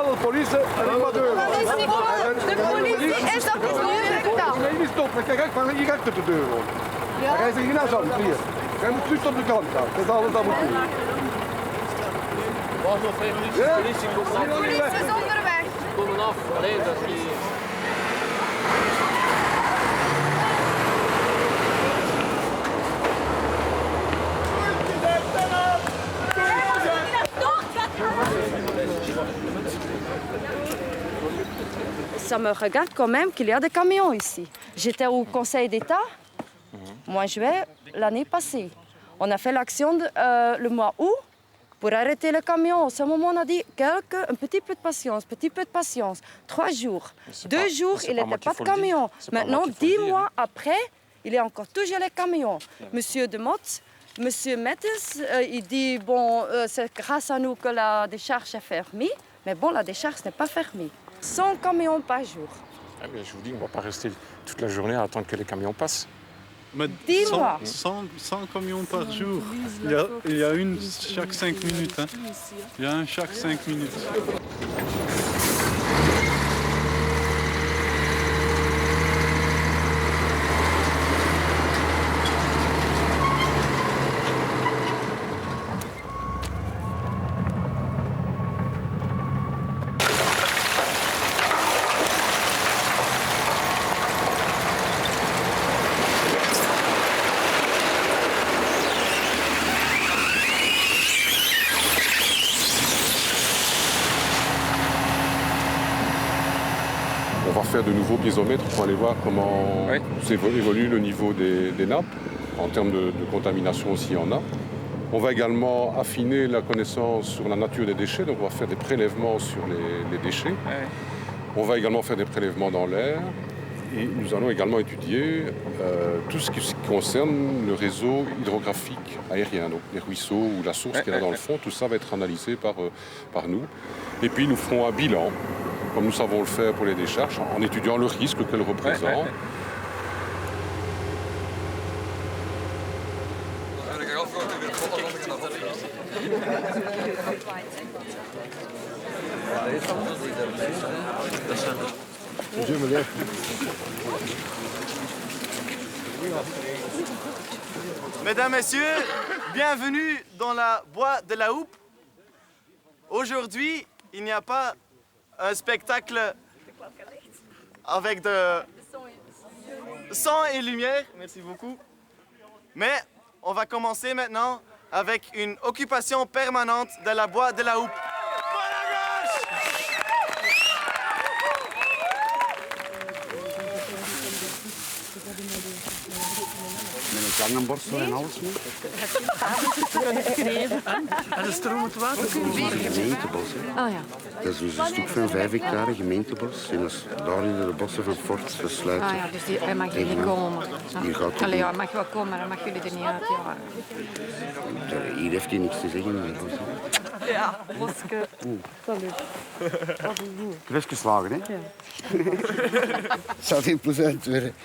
De politie en ik maar deur. De politie is dat niet nu gedaan. Nee, niet stoppen. Kijk, je gaat op de deur. Dan ga je hier naar zand, hier. Jij moet juist op de kant gaan. Dat is alles dat moet doen. Wacht nog 5 minuten, de politie komt af. De politie is onderweg. Ze komen af, alleen dat is niet... Ça me regarde quand même qu'il y a des camions ici. J'étais au Conseil d'État, mois de juillet, l'année passée. On a fait l'action le mois août pour arrêter les camions. À ce moment, on a dit un petit peu de patience, 3 jours. 2 jours, il n'était pas de camion. Maintenant, 10 mois après, il y a encore toujours les camions. Monsieur de Mott, Monsieur Mettes, il dit, bon, c'est grâce à nous que la décharge est fermée. Mais bon, la décharge n'est pas fermée. 100 camions par jour. Ah bien, je vous dis, on ne va pas rester toute la journée à attendre que les camions passent. Mais 100 camions par jour. Il y a une chaque 5 minutes. Hein. Il y a un chaque 5 minutes. On va faire de nouveaux piézomètres pour aller voir comment évolue le niveau des nappes. En termes de contamination aussi, il y en a. On va également affiner la connaissance sur la nature des déchets. Donc on va faire des prélèvements sur les déchets. On va également faire des prélèvements dans l'air. Et nous allons également étudier tout ce qui concerne le réseau hydrographique aérien, donc les ruisseaux ou la source qu'il y a dans le fond. Tout ça va être analysé par nous. Et puis nous ferons un bilan, comme nous savons le faire pour les décharges, en étudiant le risque qu'elles représentent. Mesdames, Messieurs, bienvenue dans la boîte de la Houppe. Aujourd'hui, il n'y a pas un spectacle avec de son et lumière, merci beaucoup. Mais on va commencer maintenant avec une occupation permanente de la voie de la houppe. Met een borstel en alles mee. En de stroom het water. Dat is een gemeentebos. Oh ja. Dat is dus een stuk van 5 hectare gemeentebos. En als daar in de bossen van Fort besluiten. Ah ja, dus hij mag hier niet komen. Hier gaat Allee, ja, hij mag wel komen, maar dan mag jullie er niet uit. Ja. Hier heeft hij niks te zeggen. Ja, Boske. Salut. Ik heb even geslagen, hè? Ja. Het zou geen plezant worden.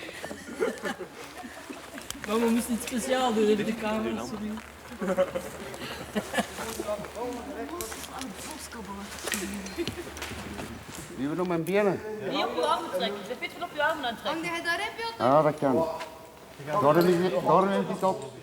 Maar we moesten iets speciaals doen in de kamer. Sorry. Wie wil nog mijn benen? Hier op je armen trekken. Je weet wat op je armen aantrekken. Hang jij daarin, Piotr? Ja, dat kan. Daar is het op.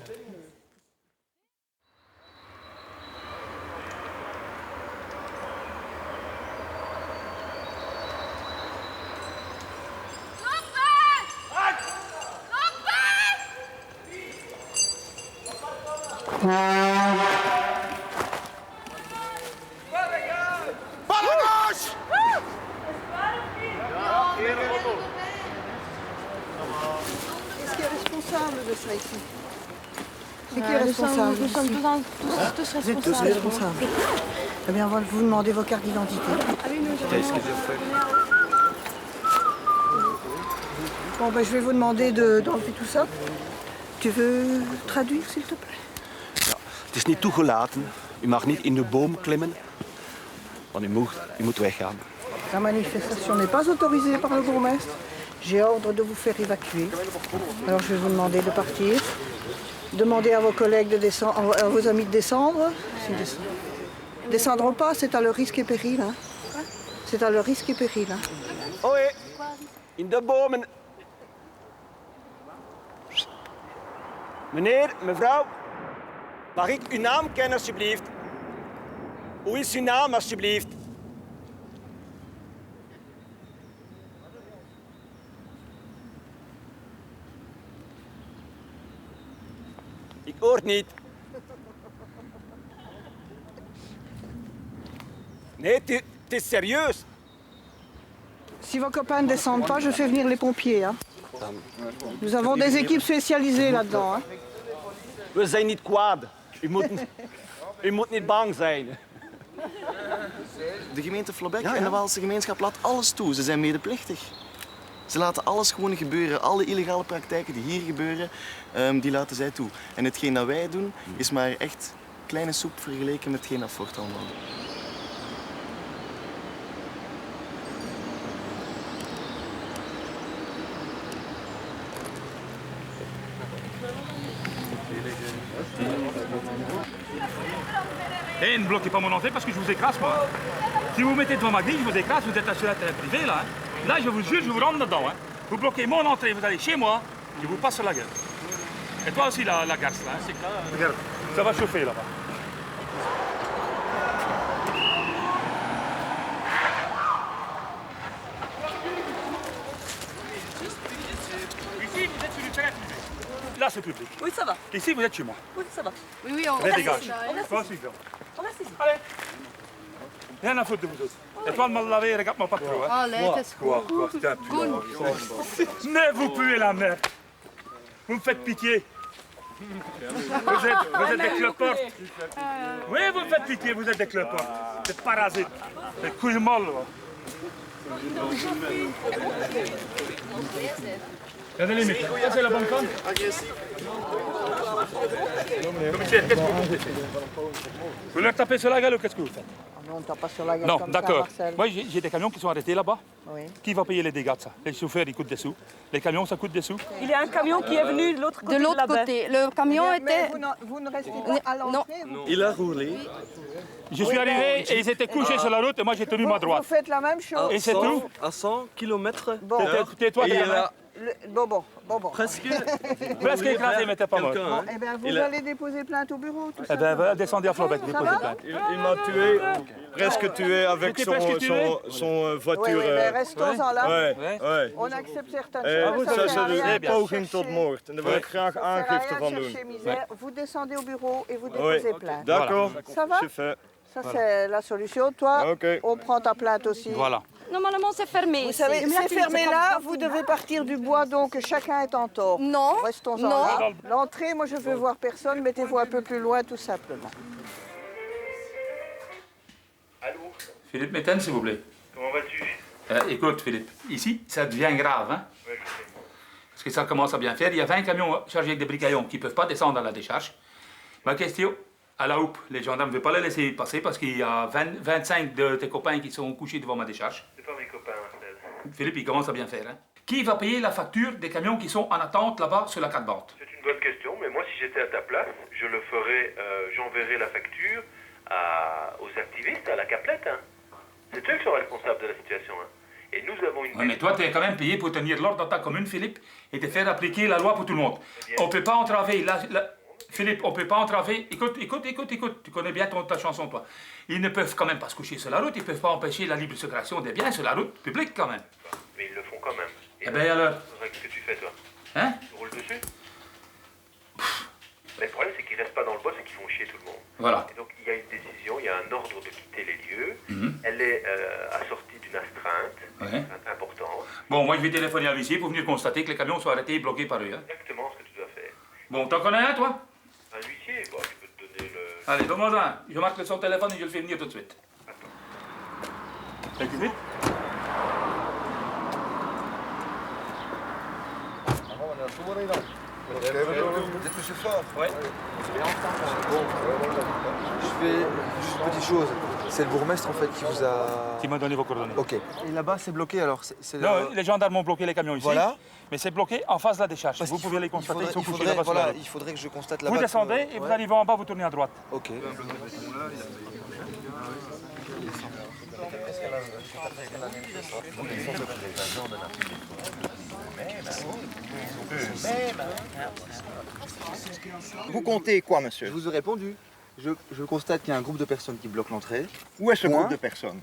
Ballenbosch! Est-ce qui est responsable de ça ici? C'est qui est responsable? Nous sommes tous Vous êtes tous responsables. Eh bien, on va vous demander vos cartes d'identité. Bon, ben, je vais vous demander d'enlever tout ça. Tu veux traduire, s'il te plaît? Het is niet toegelaten. U mag niet in de boom klimmen. Want u moet weggaan. La manifestation n'est pas autorisée par le bourgmestre. J'ai ordre de vous faire évacuer. Alors je vais vous demander de partir. Demandez à vos collègues de descendre, à vos amis de descendre. Descendront pas, c'est à leur risque et péril. Hein. C'est à leur risque et péril. Hein. Hoi, in de bomen. Meneer, mevrouw, mag ik uw naam kennen alsjeblieft? Hoe is uw naam alsjeblieft? Ik hoor het niet. Nee, het is serieus. Si vos copains ne descendent pas, je fais venir les pompiers. Hein. Nous avons des équipes spécialisées là-dedans. Hein. We zijn niet kwaad. U moet niet bang zijn. De gemeente Flobecq en de Waalse gemeenschap laat alles toe. Ze zijn medeplichtig. Ze laten alles gewoon gebeuren. Alle illegale praktijken die hier gebeuren, die laten zij toe. En hetgeen dat wij doen, is maar echt kleine soep vergeleken met hetgeen dat Fort allemaal doet. Et ne bloquez pas mon entrée parce que je vous écrase, moi. Si vous vous mettez devant ma grille, je vous écrase, vous êtes sur la terre privée, là. Là, je vous jure, je vous rentre dedans. Hein. Vous bloquez mon entrée, vous allez chez moi, je vous passe sur la gueule. Et toi aussi, la garce, là. Hein. Regarde, ça va chauffer, là-bas. Ici, vous êtes sur une terre privée. Là, c'est public. Oui, ça va. Ici, vous êtes chez moi. Oui, ça va. Oui, oui, on Allez, dégage. On reste Toi ici. aussi, viens. On reste ici. Allez. Rien à foutre de vous autres. Et toi de me laver, regarde-moi pas trop. Hein. Allee, het is Quoi, c'est un puant. Mais vous puez la merde. Vous me faites pitié. Vous êtes des cloportes. Oui, vous me faites pitié, vous êtes des cloportes. Des parasites. Des couilles molles. Il y a des limites. Ça, c'est la bonne conne. Commissaire, qu'est-ce que vous faites? Vous leur tapez sur la gueule ou qu'est-ce que vous faites? Non, on ne tape pas sur la gueule Non, comme ça, d'accord. Marcel. Moi, j'ai des camions qui sont arrêtés là-bas. Oui. Qui va payer les dégâts de ça? Les chauffeurs, ils coûtent des sous. Les camions, ça coûte des sous. Il y a un camion qui est venu de l'autre côté. De l'autre côté. Le camion était... Vous ne restez pas à l'entrée. Il a roulé. Je suis arrivé et ils étaient couchés sur la route et moi j'ai tenu ma droite. Vous faites la même chose. Et c'est tout? À 100 km. Bon. Tais-toi, Bon. Presque écrasé, mais t'es pas mort. Bon, eh bien, vous allez déposer plainte au bureau, tout ça. Eh bien, voilà, descendez à Flobec, déposez plainte. Il m'a tué, presque tué avec son voiture. Oui, mais restons-en là. Ouais. On accepte certaines choses. Ça Ça sert à is een poging tot moord. En daar wil ik graag aangifte van doen. Vous descendez au bureau et vous déposez plainte. D'accord. Ça va? C'est fait. Ça, c'est la solution. Toi, on prend ta plainte aussi. Voilà. Normalement, c'est fermé. Vous ici. savez, Mais là, c'est tu- fermé c'est là, comme- vous devez partir du bois, donc chacun est en tort. Non. Restons-en Non. là. L'entrée, moi, je veux voir personne. Mettez-vous un peu plus loin, tout simplement. Allô? Philippe Méthane, s'il vous plaît. Comment vas-tu? Écoute, Philippe, ici, ça devient grave, hein? Oui, je sais. Parce que ça commence à bien faire. Il y a 20 camions chargés avec des bricaillons qui ne peuvent pas descendre dans la décharge. Ma question, à la houppe, les gendarmes ne veulent pas les laisser passer parce qu'il y a 25 de tes copains qui sont couchés devant ma décharge. C'est pas mes copains, Marcel. Philippe, il commence à bien faire, hein? Qui va payer la facture des camions qui sont en attente là-bas sur la 4 bandes? C'est une bonne question, mais moi, si j'étais à ta place, je le ferais, j'enverrais la facture aux activistes, à la caplette, hein. C'est eux qui sont responsables de la situation, hein. Et nous avons une... Ouais, mais toi, tu es quand même payé pour tenir l'ordre dans ta commune, Philippe, et te faire appliquer la loi pour tout le monde. On ne peut pas entraver... Philippe, on ne peut pas entraver... Écoute, tu connais bien ta chanson, toi. Ils ne peuvent quand même pas se coucher sur la route, ils ne peuvent pas empêcher la libre circulation des biens sur la route publique, quand même. Mais ils le font quand même. Eh bien, alors? Qu'est-ce que tu fais, toi? Hein? Tu roules dessus? Mais le problème, c'est qu'ils restent pas dans le boss et qu'ils font chier tout le monde. Voilà. Et donc, il y a une décision, il y a un ordre de quitter les lieux. Mhm. Elle est assortie d'une astreinte, Ouais. importante. Bon, moi, je vais téléphoner à l'huissier pour venir constater que les camions sont arrêtés et bloqués par eux, hein. Exactement ce que tu dois faire. Bon, t'en connais un, toi? Un huissier, bon, je peux te donner le... Allez, donne-moi un. Je marque son téléphone et je le fais venir tout de suite. Tout de suite? Vous êtes monsieur Fort? Ouais. Bon, je fais juste une petite chose. C'est le bourgmestre en fait qui vous a... Qui m'a donné vos coordonnées. Ok. Et là-bas, c'est bloqué alors Non, les gendarmes ont bloqué les camions ici. Voilà. Mais c'est bloqué en face de la décharge. Vous pouvez les constater, ils sont couchés là-bas sur la route. Il faudrait que je constate là-bas. Vous descendez et vous arrivez en bas, vous tournez à droite. Ok. Vous comptez quoi, monsieur? Je vous ai répondu. Je constate qu'il y a un groupe de personnes qui bloquent l'entrée. Où est ce Point. groupe de personnes?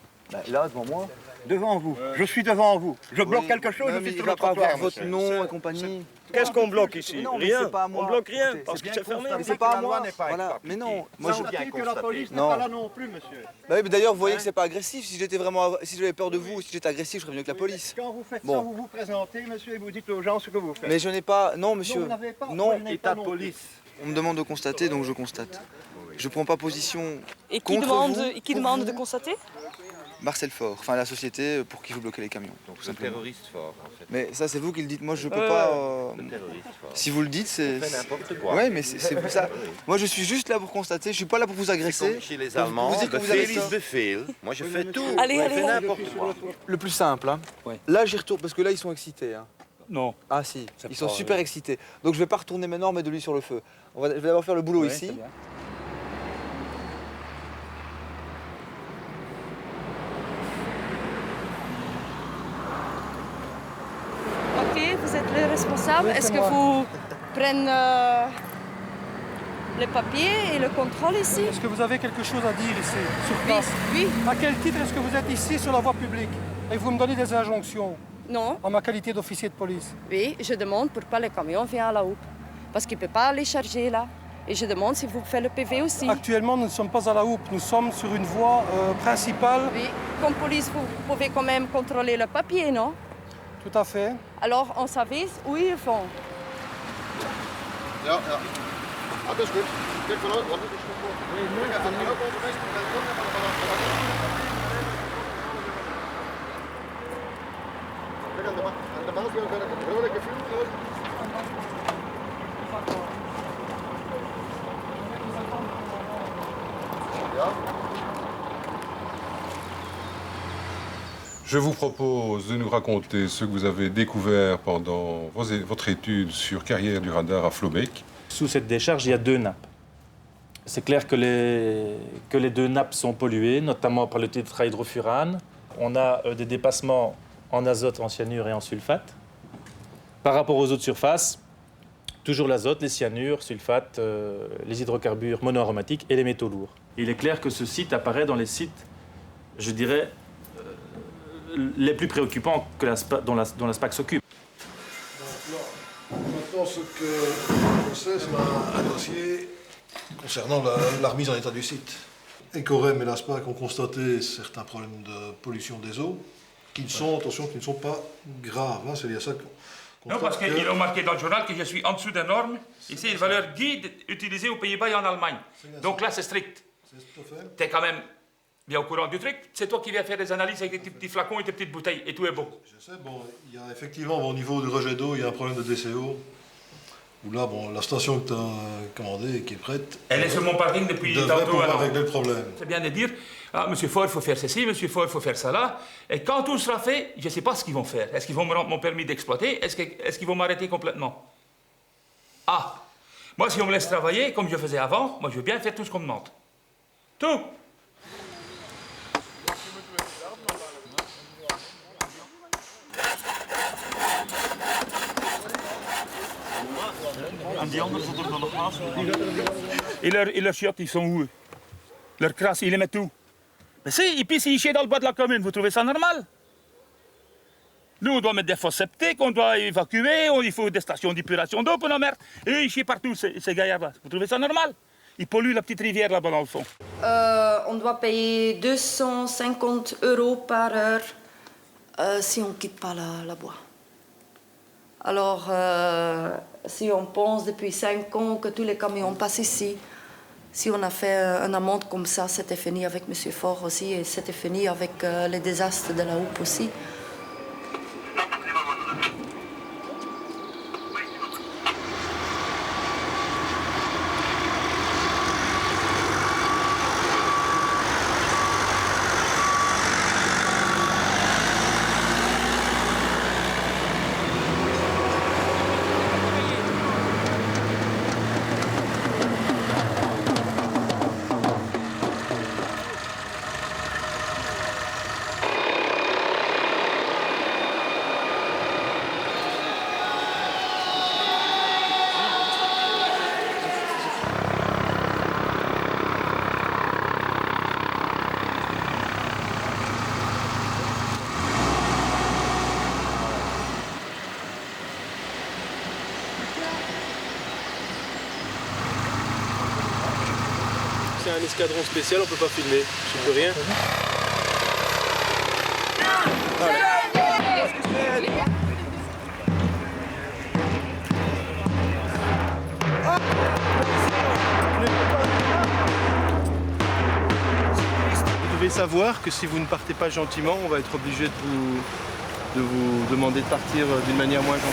Là, devant moi. Devant vous. Je suis devant vous. Je bloque Oui, quelque chose, non, je mais suis il sur va le pas trottoir, avoir votre monsieur. nom et compagnie. Qu'est-ce qu'on bloque ici? Non, mais Rien. c'est pas à moi. On bloque rien Écoutez, parce que c'est fermé. Mais c'est pas à moi. n'est pas Voilà. Mais non. Moi, Moi, je dis que la police n'est Non. pas là non plus, monsieur. Bah oui, mais d'ailleurs, vous voyez que c'est pas agressif. Si j'étais vraiment, si j'avais peur de vous, si j'étais agressif, je serais venu avec la police. Quand vous faites Bon. ça, vous vous présentez, monsieur, et vous dites aux gens ce que vous faites. Mais je n'ai pas. Non, monsieur. Non, vous n'avez pas. Non. Vous n'avez pas non plus. On me demande de constater, donc je constate. Je prends pas position Et qui contre demande, vous, et qui pour demande vous. de constater? Marcel Faure, enfin la société pour qui vous bloquez les camions. Donc le terroriste Fort, en fait. Mais ça, c'est vous qui le dites. Moi, je peux pas. Le terroriste Fort. Si vous le dites, c'est. Il fait n'importe quoi. Ouais, mais c'est ça. Moi, je suis juste là pour constater. Je suis pas là pour vous agresser. Comme chez les pour Allemands, vous dire que vous avez tort. Befehl. Moi, je fais tout. Allez, je allez, fais allez. n'importe quoi. Le plus simple, hein. Ouais. Là, j'y retourne parce que là, ils sont excités. Hein. Non. Ah si, C'est ils sont pas, super excités. Donc je vais pas retourner maintenant, mettre de l'huile sur le feu. Je vais d'abord faire le boulot Ouais, ici. c'est bien. Ok, vous êtes le responsable. Oui, Est-ce c'est que moi. vous prenez les papiers et le contrôle ici? Est-ce que vous avez quelque chose à dire ici, sur place? Oui. À quel titre est-ce que vous êtes ici sur la voie publique et vous me donnez des injonctions Non. en ma qualité d'officier de police? Oui, je demande pourquoi le camion vient à la houppe. Parce qu'il ne peut pas les charger là. Et je demande si vous faites le PV aussi. Actuellement, nous ne sommes pas à la houppe, nous sommes sur une voie principale. Oui, comme police, vous pouvez quand même contrôler le papier, non? Tout à fait. Alors, on savait où ils vont. Ja, ja. Ah, dat is goed. Kijk vanuit, wat is het voor? Je vous propose de nous raconter ce que vous avez découvert pendant votre étude sur carrière du radar à Flobec. Sous cette décharge, il y a 2 nappes. C'est clair que les 2 nappes sont polluées, notamment par le tétrahydrofurane. On a des dépassements en azote, en cyanure et en sulfate. Par rapport aux eaux de surface, toujours l'azote, les cyanures, sulfates, les hydrocarbures monoaromatiques et les métaux lourds. Il est clair que ce site apparaît dans les sites, je dirais, les plus préoccupants que dont la SPAC s'occupe. Maintenant, ce que je sais, c'est un dossier concernant la remise en état du site. Ecorem et la SPAC ont constaté certains problèmes de pollution des eaux qui ne sont, attention, qui ne sont pas graves. Hein, c'est lié à ça non, parce qu'ils ont marqué dans le journal que je suis en dessous des normes. Ici, une valeur guide utilisée aux Pays-Bas et en Allemagne. Donc là, c'est strict. Tu es quand même bien au courant du truc. C'est toi qui viens faire des analyses avec des petits flacons et des petites bouteilles. Et tout est beau. Je sais, bon, il y a effectivement, au niveau du rejet d'eau, il y a un problème de DCO. Où là, bon, la station que tu as commandée et qui est prête... Elle est sur mon parking depuis devrait tantôt. pouvoir régler le problème. C'est bien de dire, ah, monsieur Faure, il faut faire ceci, monsieur Faure, il faut faire ça là. Et quand tout sera fait, je ne sais pas ce qu'ils vont faire. Est-ce qu'ils vont me rendre mon permis d'exploiter? Est-ce qu'ils vont m'arrêter complètement? Ah, moi, si on me laisse travailler comme je faisais avant, moi, je veux bien faire tout ce qu'on me demande. Tout. En die anderen zitten er nog naast. Et leurs chiottes, ils sont où? Leurs crasses, ils les mettent où? Mais si, ils pissent ici dans le bois de la commune, vous trouvez ça normal? Nous, on doit mettre des fosses septiques, on doit évacuer, il faut des stations d'épuration d'eau pour nos mères. Et eux, ils chient partout, ces gaillards-là. Vous trouvez ça normal? Ils polluent la petite rivière là-bas dans le fond. On doit payer 250 € par heure si on ne quitte pas la bois. Alors, si on pense depuis 5 ans que tous les camions passent ici, si on a fait une amende comme ça, c'était fini avec M. Faure aussi et c'était fini avec les désastres de la Houppe aussi. C'est un escadron spécial, on peut pas filmer. Je peux rien. Vous devez savoir que si vous ne partez pas gentiment, on va être obligé de vous demander de partir d'une manière moins gentille.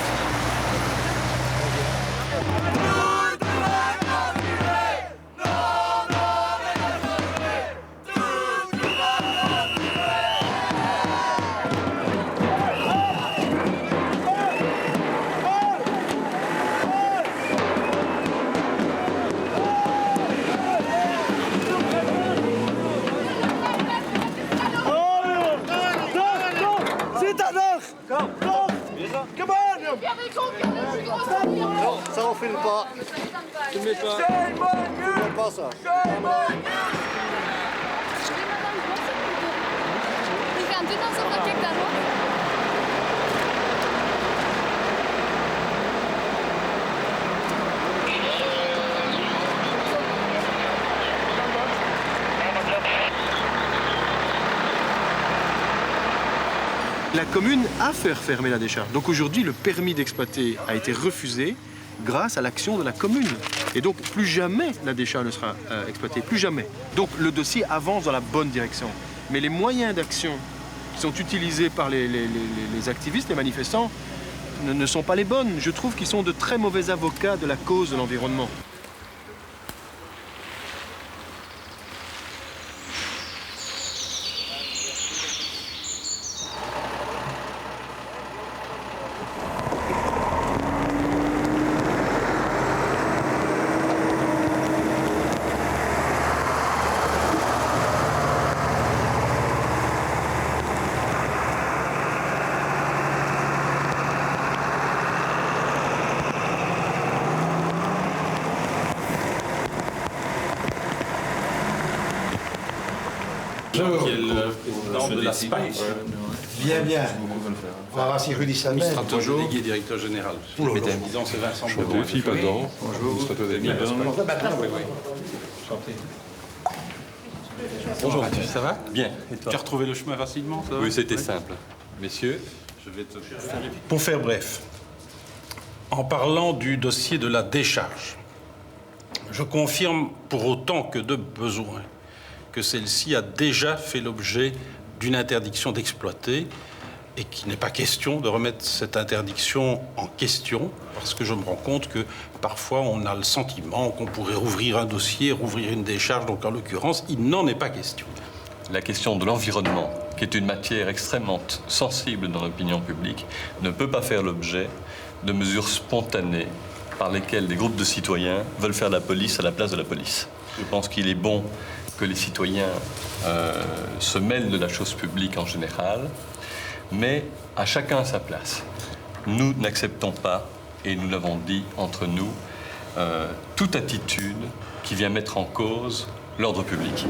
Non, ça on filme pas. Filmez pas. Filmez pas ça. We gaan doen alsof dat ik daar hoor. La commune a fait refermer la décharge. Donc aujourd'hui, le permis d'exploiter a été refusé grâce à l'action de la commune. Et donc plus jamais la décharge ne sera exploitée, plus jamais. Donc le dossier avance dans la bonne direction. Mais les moyens d'action qui sont utilisés par les activistes, les manifestants, ne sont pas les bonnes. Je trouve qu'ils sont de très mauvais avocats de la cause de l'environnement. Bonjour. Qui est le président de la SPAC. Bien, bien. On va voir si Rudy Salmer. Administrateur délégué, directeur général. Le président, c'est Vincent Baudouin. Philippe Adam. Bonjour. Administrateur délégué. Oui, oui. Enchanté. Bonjour, ça va? Bien. Et toi? Tu as retrouvé le chemin facilement, ça va? Oui, c'était simple. Messieurs, je vais te faire... Pour faire bref, en parlant du dossier de la décharge, je confirme pour autant que de besoin que celle-ci a déjà fait l'objet d'une interdiction d'exploiter et qu'il n'est pas question de remettre cette interdiction en question parce que je me rends compte que parfois on a le sentiment qu'on pourrait rouvrir un dossier, rouvrir une décharge, donc en l'occurrence, il n'en est pas question. La question de l'environnement, qui est une matière extrêmement sensible dans l'opinion publique, ne peut pas faire l'objet de mesures spontanées par lesquelles des groupes de citoyens veulent faire la police à la place de la police. Je pense qu'il est bon que les citoyens se mêlent de la chose publique en général, mais à chacun sa place. Nous n'acceptons pas, et nous l'avons dit entre nous, toute attitude qui vient mettre en cause l'ordre public.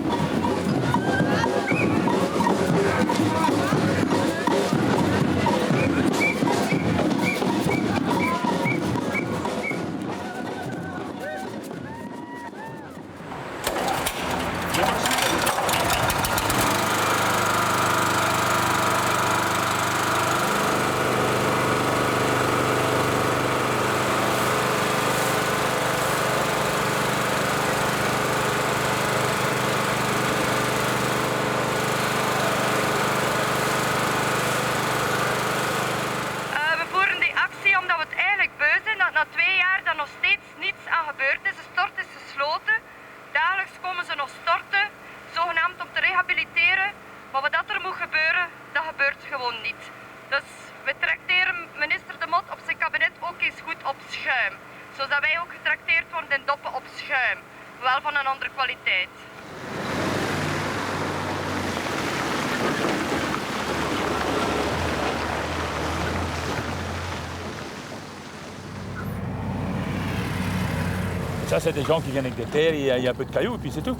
Ça, c'est des gens qui viennent avec des terres et il y a un peu de cailloux et puis c'est tout.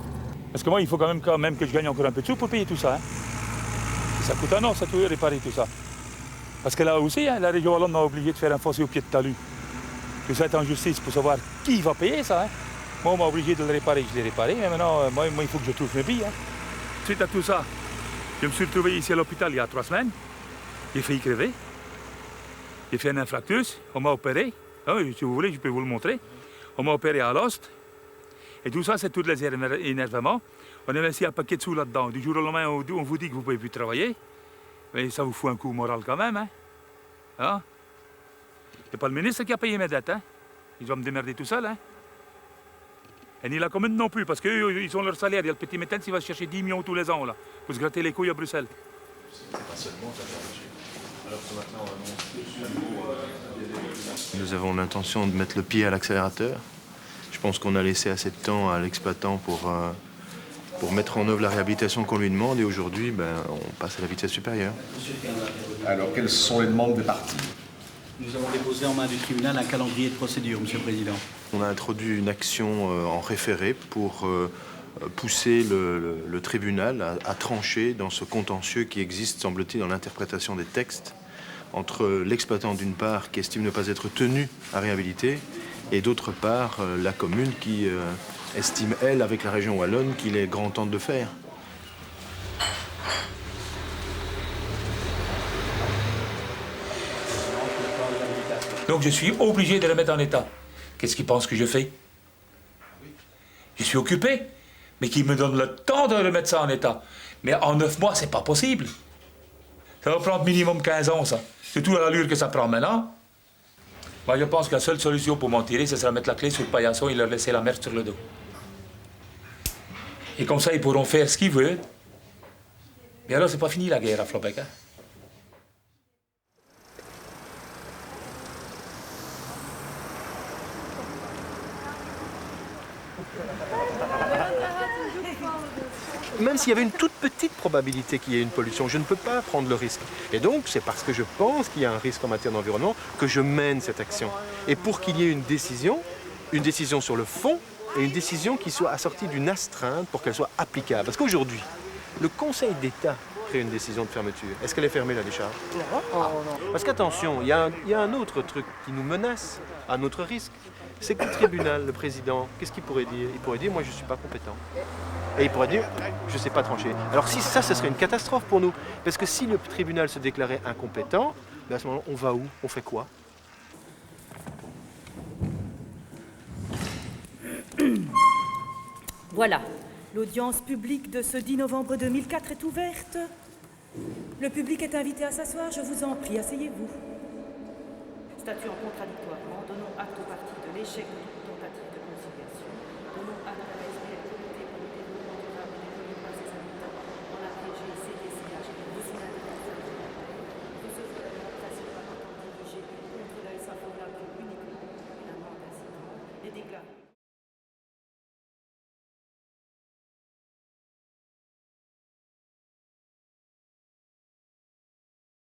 Parce que moi, il faut quand même que je gagne encore un peu de sous pour payer tout ça. Hein. Ça coûte un an, ça, tout réparer tout ça. Parce que là aussi, hein, la région Hollande m'a obligé de faire un fossé au pied de talus. Tout ça est en justice pour savoir qui va payer ça. Hein. Moi, on m'a obligé de le réparer, je l'ai réparé, mais maintenant, moi, il faut que je trouve mes billes. Hein. Suite à tout ça, je me suis retrouvé ici à l'hôpital il y a 3 semaines. J'ai failli crever. J'ai fait un infarctus, on m'a opéré. Ah, si vous voulez, je peux vous le montrer. On m'a opéré à l'ost. Et tout ça, c'est tous les énervements. On a investi un paquet de sous là-dedans. Du jour au lendemain, on vous dit que vous ne pouvez plus travailler. Mais ça vous fout un coup moral quand même. Hein? Hein? C'est pas le ministre qui a payé mes dettes. Hein? Ils vont me démerder tout seul. Hein? Et ni la commune non plus, parce qu'eux, ils ont leur salaire. Il y a le petit métal qui va chercher 10 millions tous les ans là, pour se gratter les couilles à Bruxelles. C'est pas seulement ça, monsieur. Alors que maintenant, on annonce Nous avons l'intention de mettre le pied à l'accélérateur. Je pense qu'on a laissé assez de temps à l'exploitant pour mettre en œuvre la réhabilitation qu'on lui demande. Et aujourd'hui, on passe à la vitesse supérieure. Alors, quelles sont les demandes des parties? Nous avons déposé en main du tribunal un calendrier de procédure, Monsieur le Président. On a introduit une action en référé pour pousser le tribunal à trancher dans ce contentieux qui existe, semble-t-il, dans l'interprétation des textes entre l'exploitant d'une part qui estime ne pas être tenu à réhabiliter et d'autre part la commune qui estime, elle, avec la région wallonne, qu'il est grand temps de le faire. Donc je suis obligé de le mettre en état. Qu'est-ce qu'ils pensent que je fais? Je suis occupé, mais qu'ils me donnent le temps de remettre ça en état. Mais en 9 mois, c'est pas possible. Ça va prendre minimum 15 ans, ça. Surtout à l'allure que ça prend maintenant. Moi, je pense que la seule solution pour m'en tirer, ce sera mettre la clé sur le paillasson et leur laisser la merde sur le dos. Et comme ça, ils pourront faire ce qu'ils veulent. Mais alors, c'est pas fini la guerre à Flobecq, hein. Même s'il y avait une toute petite probabilité qu'il y ait une pollution, je ne peux pas prendre le risque. Et donc, c'est parce que je pense qu'il y a un risque en matière d'environnement que je mène cette action. Et pour qu'il y ait une décision sur le fond et une décision qui soit assortie d'une astreinte pour qu'elle soit applicable. Parce qu'aujourd'hui, Le Conseil d'État pris une décision de fermeture. Est-ce qu'elle est fermée, la décharge? Non. Parce qu'attention, il y a un autre truc qui nous menace, à notre risque. C'est que le tribunal, le président, qu'est-ce qu'il pourrait dire? Il pourrait dire, moi je ne suis pas compétent. Et il pourrait dire, je ne sais pas trancher. Alors si ça, ce serait une catastrophe pour nous. Parce que si le tribunal se déclarait incompétent, ben à ce moment-là, on va où? On fait quoi? Voilà, l'audience publique de ce 10 novembre 2004 est ouverte. Le public est invité à s'asseoir, je vous en prie, asseyez-vous. Statuant contradictoirement, donnons acte aux parties de l'échec